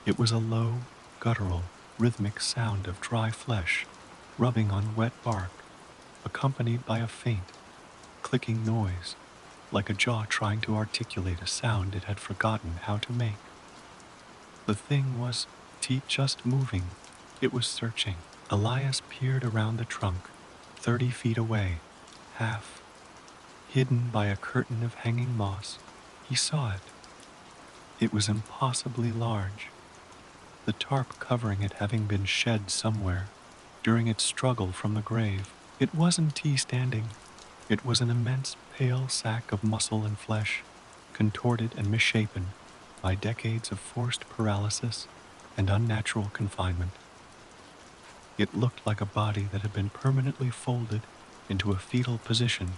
Speaker 1: It was a low, guttural, rhythmic sound of dry flesh rubbing on wet bark, accompanied by a faint, clicking noise, like a jaw trying to articulate a sound it had forgotten how to make. The thing was just moving. It was searching. Elias peered around the trunk, 30 feet away, half hidden by a curtain of hanging moss. He saw it. It was impossibly large, the tarp covering it having been shed somewhere during its struggle from the grave. It wasn't standing. It was an immense pale sack of muscle and flesh, contorted and misshapen by decades of forced paralysis and unnatural confinement. It looked like a body that had been permanently folded into a fetal position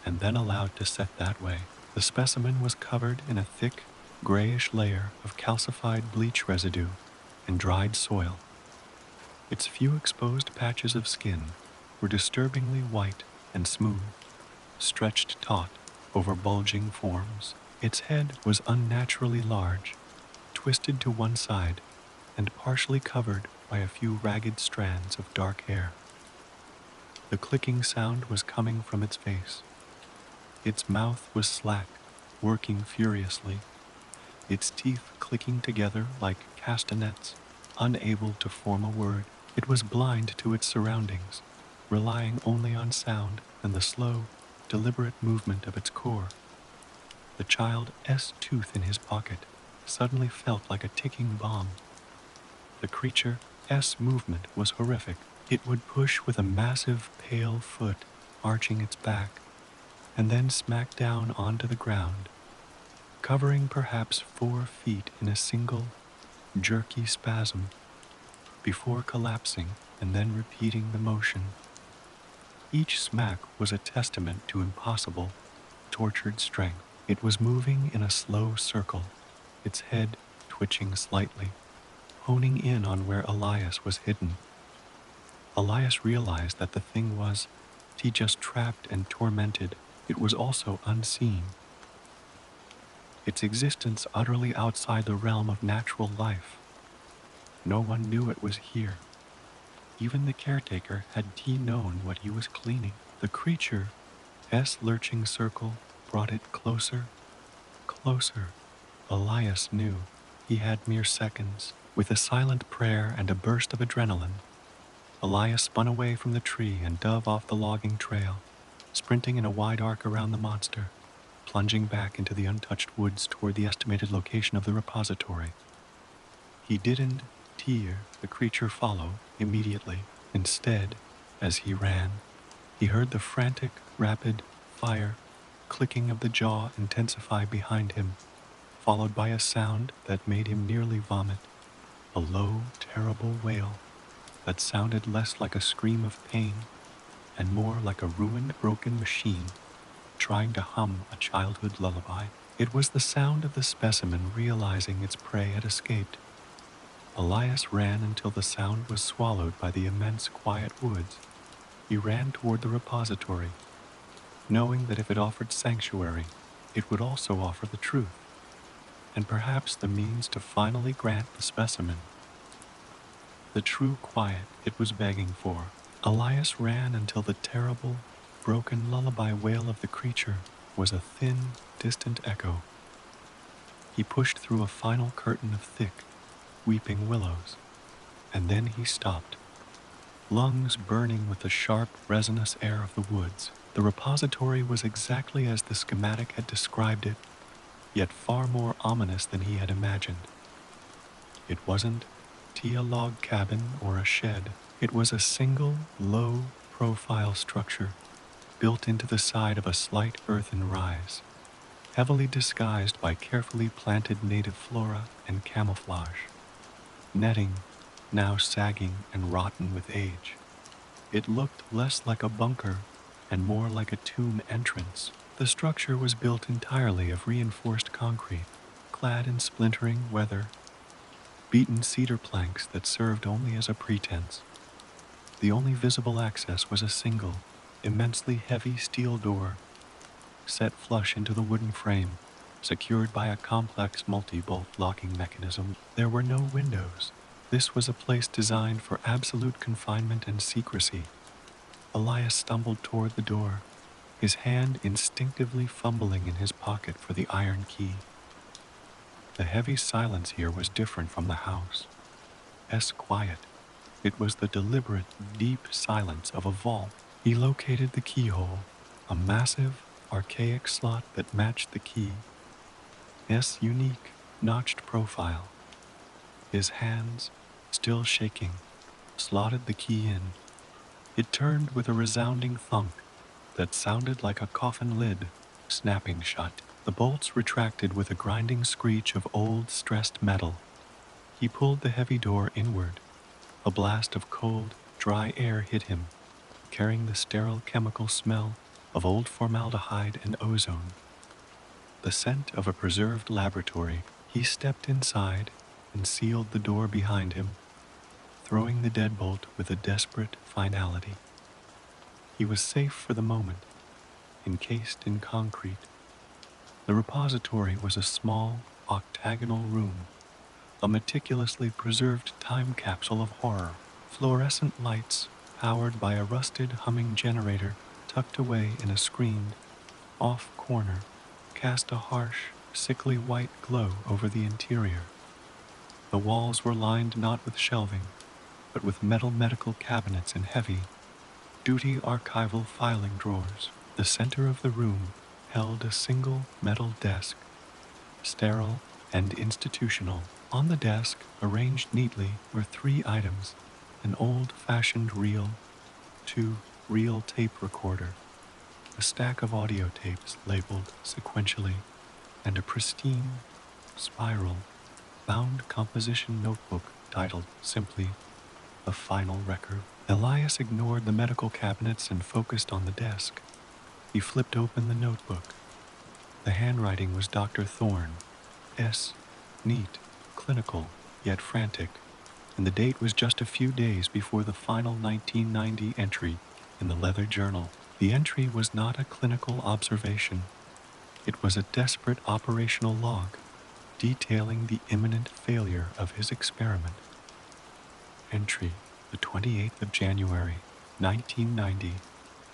Speaker 1: and then allowed to set that way. The specimen was covered in a thick, grayish layer of calcified bleach residue and dried soil. Its few exposed patches of skin were disturbingly white and smooth, stretched taut over bulging forms. Its head was unnaturally large, twisted to one side, and partially covered by a few ragged strands of dark hair. The clicking sound was coming from its face. Its mouth was slack, working furiously, its teeth clicking together like castanets, unable to form a word. It was blind to its surroundings, relying only on sound and the slow, deliberate movement of its core. The child's tooth in his pocket suddenly felt like a ticking bomb. The creature's movement was horrific. It would push with a massive, pale foot, arching its back, and then smack down onto the ground, covering perhaps 4 feet in a single, jerky spasm, before collapsing and then repeating the motion. Each smack was a testament to impossible, tortured strength. It was moving in a slow circle, its head twitching slightly, honing in on where Elias was hidden. Elias realized that the thing was, just trapped and tormented. It was also unseen. Its existence utterly outside the realm of natural life. No one knew it was here. Even the caretaker had known what he was cleaning. The creature's lurching circle brought it closer, closer. Elias knew he had mere seconds. With a silent prayer and a burst of adrenaline, Elias spun away from the tree and dove off the logging trail, sprinting in a wide arc around the monster, plunging back into the untouched woods toward the estimated location of the repository. He didn't hear the creature follow immediately. Instead, as he ran, he heard the frantic, rapid fire clicking of the jaw intensify behind him, followed by a sound that made him nearly vomit, a low, terrible wail that sounded less like a scream of pain and more like a ruined, broken machine trying to hum a childhood lullaby. It was the sound of the specimen realizing its prey had escaped. Elias ran until the sound was swallowed by the immense quiet woods. He ran toward the repository, knowing that if it offered sanctuary, it would also offer the truth, and perhaps the means to finally grant the specimen the true quiet it was begging for. Elias ran until the terrible, broken lullaby wail of the creature was a thin, distant echo. He pushed through a final curtain of thick, weeping willows, and then he stopped, lungs burning with the sharp, resinous air of the woods. The repository was exactly as the schematic had described it, yet far more ominous than he had imagined. It wasn't a log cabin or a shed. It was a single, low-profile structure built into the side of a slight earthen rise, heavily disguised by carefully planted native flora and camouflage, netting now sagging and rotten with age. It looked less like a bunker and more like a tomb entrance. The structure was built entirely of reinforced concrete, clad in splintering weather, beaten cedar planks that served only as a pretense. The only visible access was a single, immensely heavy steel door, set flush into the wooden frame, secured by a complex multi-bolt locking mechanism. There were no windows. This was a place designed for absolute confinement and secrecy. Elias stumbled toward the door, his hand instinctively fumbling in his pocket for the iron key. The heavy silence here was different from the house. Quiet. It was the deliberate, deep silence of a vault. He located the keyhole, a massive, archaic slot that matched the key's unique, notched profile. His hands, still shaking, slotted the key in. It turned with a resounding thunk that sounded like a coffin lid snapping shut. The bolts retracted with a grinding screech of old, stressed metal. He pulled the heavy door inward. A blast of cold, dry air hit him, carrying the sterile chemical smell of old formaldehyde and ozone. The scent of a preserved laboratory. He stepped inside and sealed the door behind him, throwing the deadbolt with a desperate finality. He was safe for the moment, encased in concrete. The repository was a small, octagonal room, a meticulously preserved time capsule of horror. Fluorescent lights, powered by a rusted humming generator tucked away in a screened, off corner, cast a harsh, sickly white glow over the interior. The walls were lined not with shelving, but with metal medical cabinets and heavy, duty archival filing drawers. The center of the room held a single metal desk, sterile and institutional. On the desk, arranged neatly, were three items: an old-fashioned reel, reel tape recorder, a stack of audio tapes labeled sequentially, and a pristine, spiral, bound composition notebook titled simply The Final Record. Elias ignored the medical cabinets and focused on the desk. He flipped open the notebook. The handwriting was Dr. Thorne's, neat, clinical, yet frantic, and the date was just a few days before the final 1990 entry in the leather journal. The entry was not a clinical observation. It was a desperate operational log, detailing the imminent failure of his experiment. Entry, the 28th of January, 1990.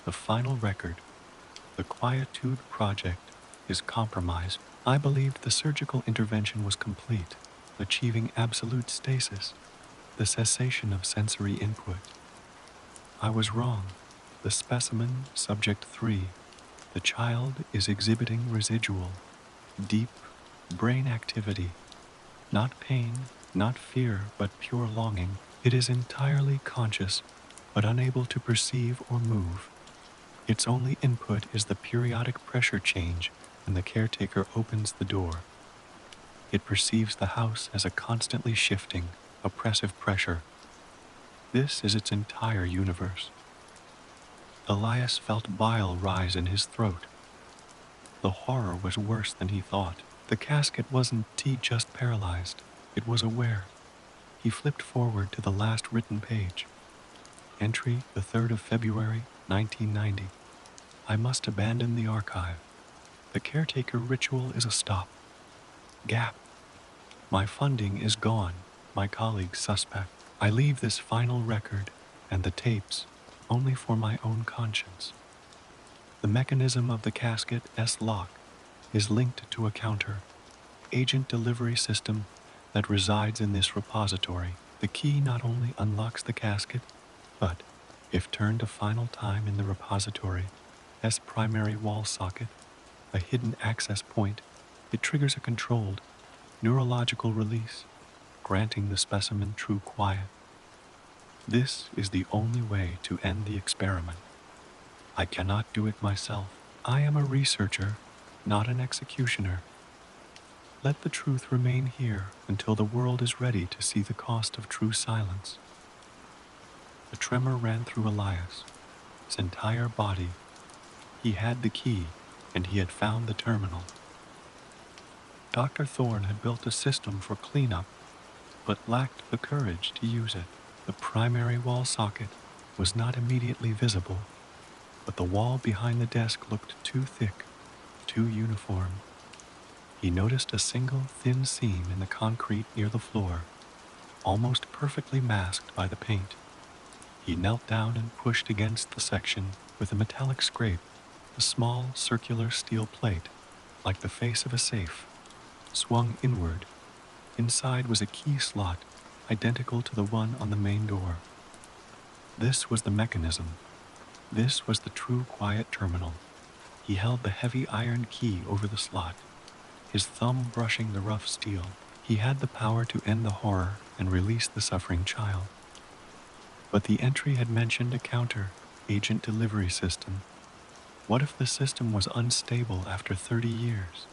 Speaker 1: The final record. The Quietude Project is compromised. I believed the surgical intervention was complete, achieving absolute stasis, the cessation of sensory input. I was wrong. The specimen, subject 3, the child is exhibiting residual, deep brain activity, not pain, not fear, but pure longing. It is entirely conscious, but unable to perceive or move. Its only input is the periodic pressure change when the caretaker opens the door. It perceives the house as a constantly shifting, oppressive pressure. This is its entire universe. Elias felt bile rise in his throat. The horror was worse than he thought. The casket wasn't just paralyzed, it was aware. He flipped forward to the last written page. Entry, the 3rd of February, 1990. I must abandon the archive. The caretaker ritual is a stop. Gap. My funding is gone, my colleagues suspect. I leave this final record and the tapes only for my own conscience. The mechanism of the casket S lock is linked to a counter, agent delivery system that resides in this repository. The key not only unlocks the casket, but, if turned a final time in the repository S primary wall socket, a hidden access point, it triggers a controlled, neurological release, granting the specimen true quiet. This is the only way to end the experiment. I cannot do it myself. I am a researcher, not an executioner. Let the truth remain here until the world is ready to see the cost of true silence. A tremor ran through Elias, his entire body. He had the key, and he had found the terminal. Dr. Thorne had built a system for cleanup, but lacked the courage to use it. The primary wall socket was not immediately visible, but the wall behind the desk looked too thick, too uniform. He noticed a single thin seam in the concrete near the floor, almost perfectly masked by the paint. He knelt down and pushed against the section with a metallic scrape. A small circular steel plate, like the face of a safe, swung inward. Inside was a key slot, identical to the one on the main door. This was the mechanism. This was the true quiet terminal. He held the heavy iron key over the slot, his thumb brushing the rough steel. He had the power to end the horror and release the suffering child. But the entry had mentioned a counter, agent delivery system. What if the system was unstable after 30 years?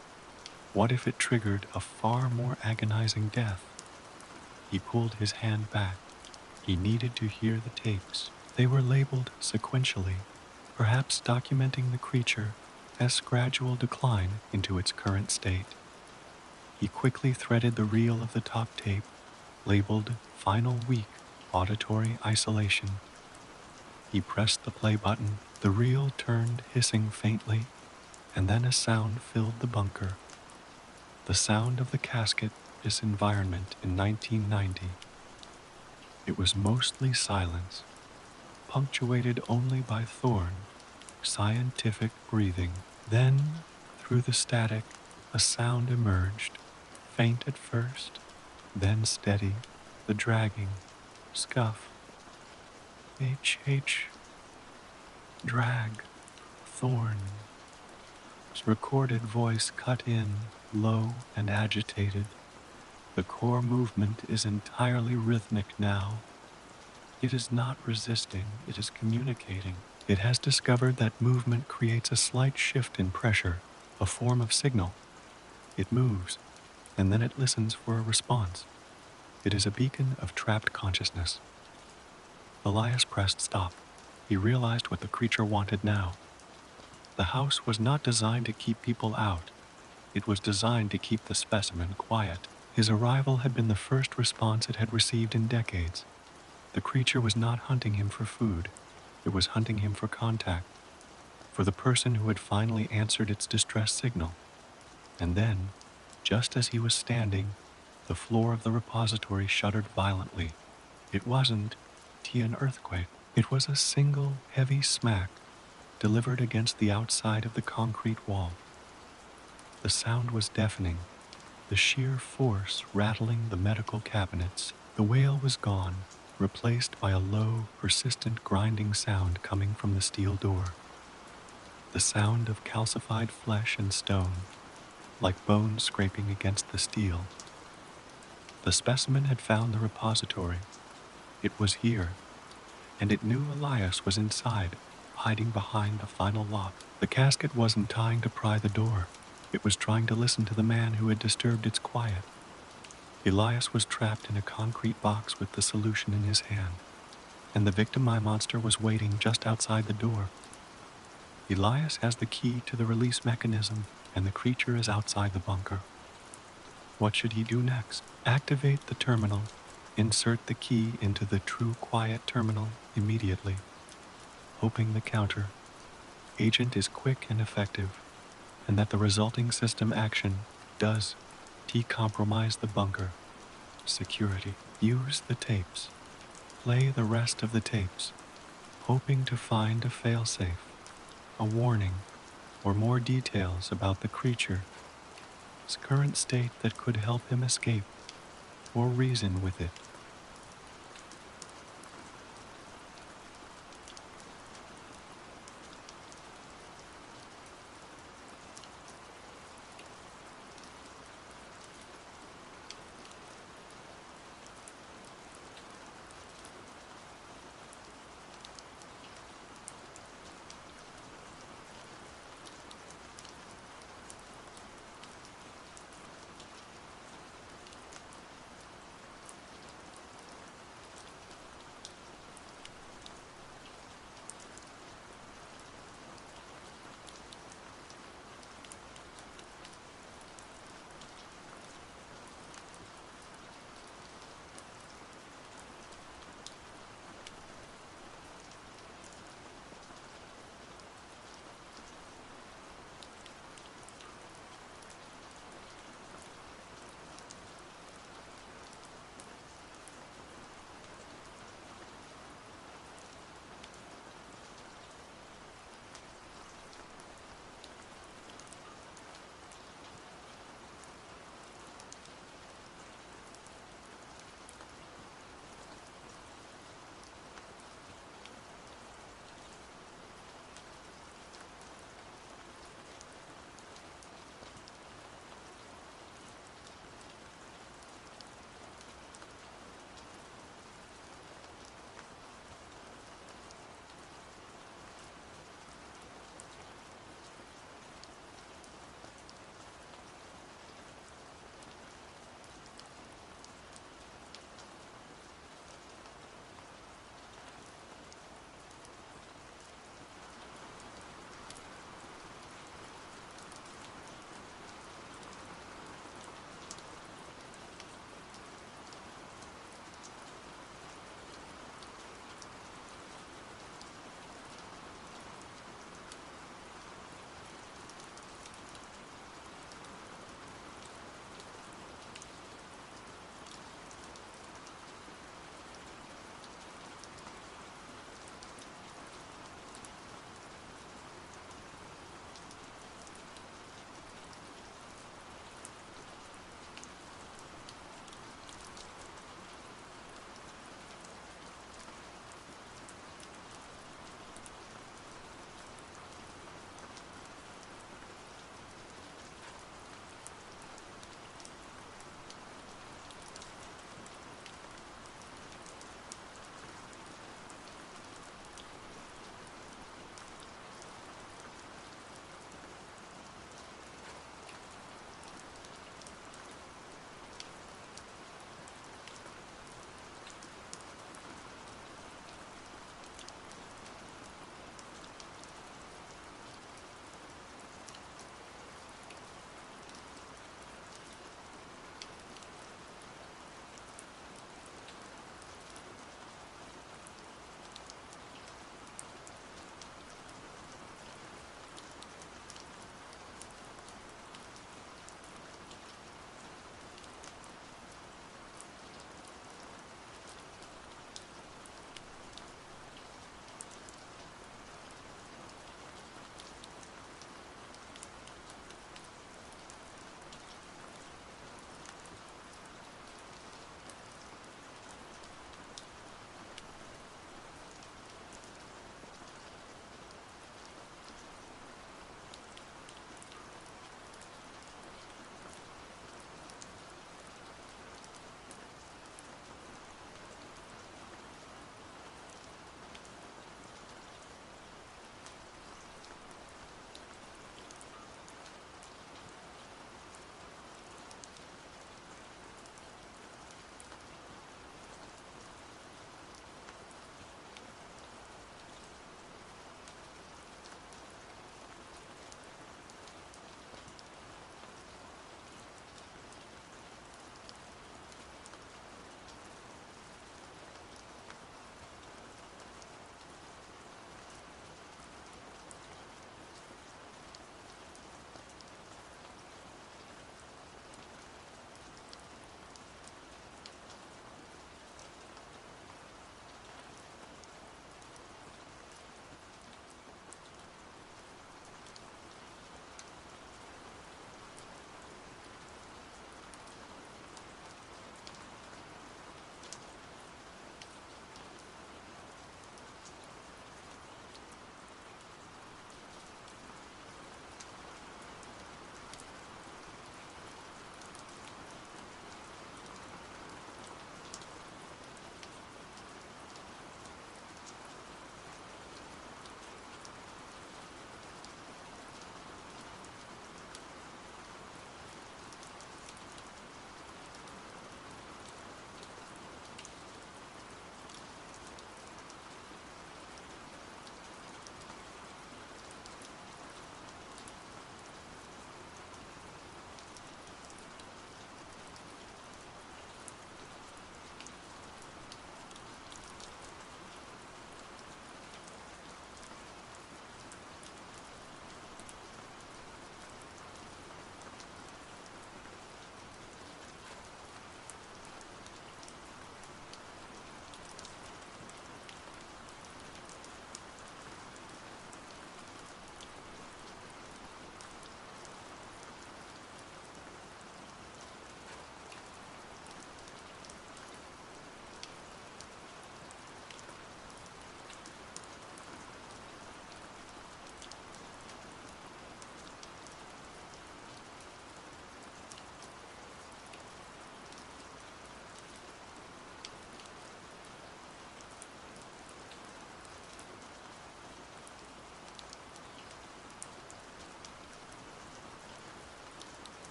Speaker 1: What if it triggered a far more agonizing death? He pulled his hand back. He needed to hear the tapes. They were labeled sequentially, perhaps documenting the creature's gradual decline into its current state. He quickly threaded the reel of the top tape, labeled Final Week, Auditory Isolation. He pressed the play button. The reel turned, hissing faintly, and then a sound filled the bunker. The sound of the casket disenvironment in 1990. It was mostly silence, punctuated only by Thorne, scientific breathing. Then, through the static, a sound emerged, faint at first, then steady, the dragging, scuff. H, drag, Thorne. His recorded voice cut in, low and agitated. The core movement is entirely rhythmic now. It is not resisting, it is communicating. It has discovered that movement creates a slight shift in pressure, a form of signal. It moves, and then it listens for a response. It is a beacon of trapped consciousness. Elias pressed stop. He realized what the creature wanted now. The house was not designed to keep people out. It was designed to keep the specimen quiet. His arrival had been the first response it had received in decades. The creature was not hunting him for food. It was hunting him for contact, for the person who had finally answered its distress signal. And then, just as he was standing, the floor of the repository shuddered violently. It wasn't an earthquake. It was a single heavy smack delivered against the outside of the concrete wall. The sound was deafening, the sheer force rattling the medical cabinets. The wail was gone, replaced by a low, persistent grinding sound coming from the steel door. The sound of calcified flesh and stone, like bones scraping against the steel. The specimen had found the repository. It was here, and it knew Elias was inside, hiding behind a final lock. The casket wasn't trying to pry the door. It was trying to listen to the man who had disturbed its quiet. Elias was trapped in a concrete box with the solution in his hand, and the victim eye monster was waiting just outside the door. Elias has the key to the release mechanism, and the creature is outside the bunker. What should he do next? Activate the terminal. Insert the key into the true quiet terminal immediately, hoping the counter agent is quick and effective, and that the resulting system action does decompromise the bunker. Security. Use the tapes. Play the rest of the tapes. hoping to find a failsafe, a warning, or more details about the creature's current state that could help him escape or reason with it.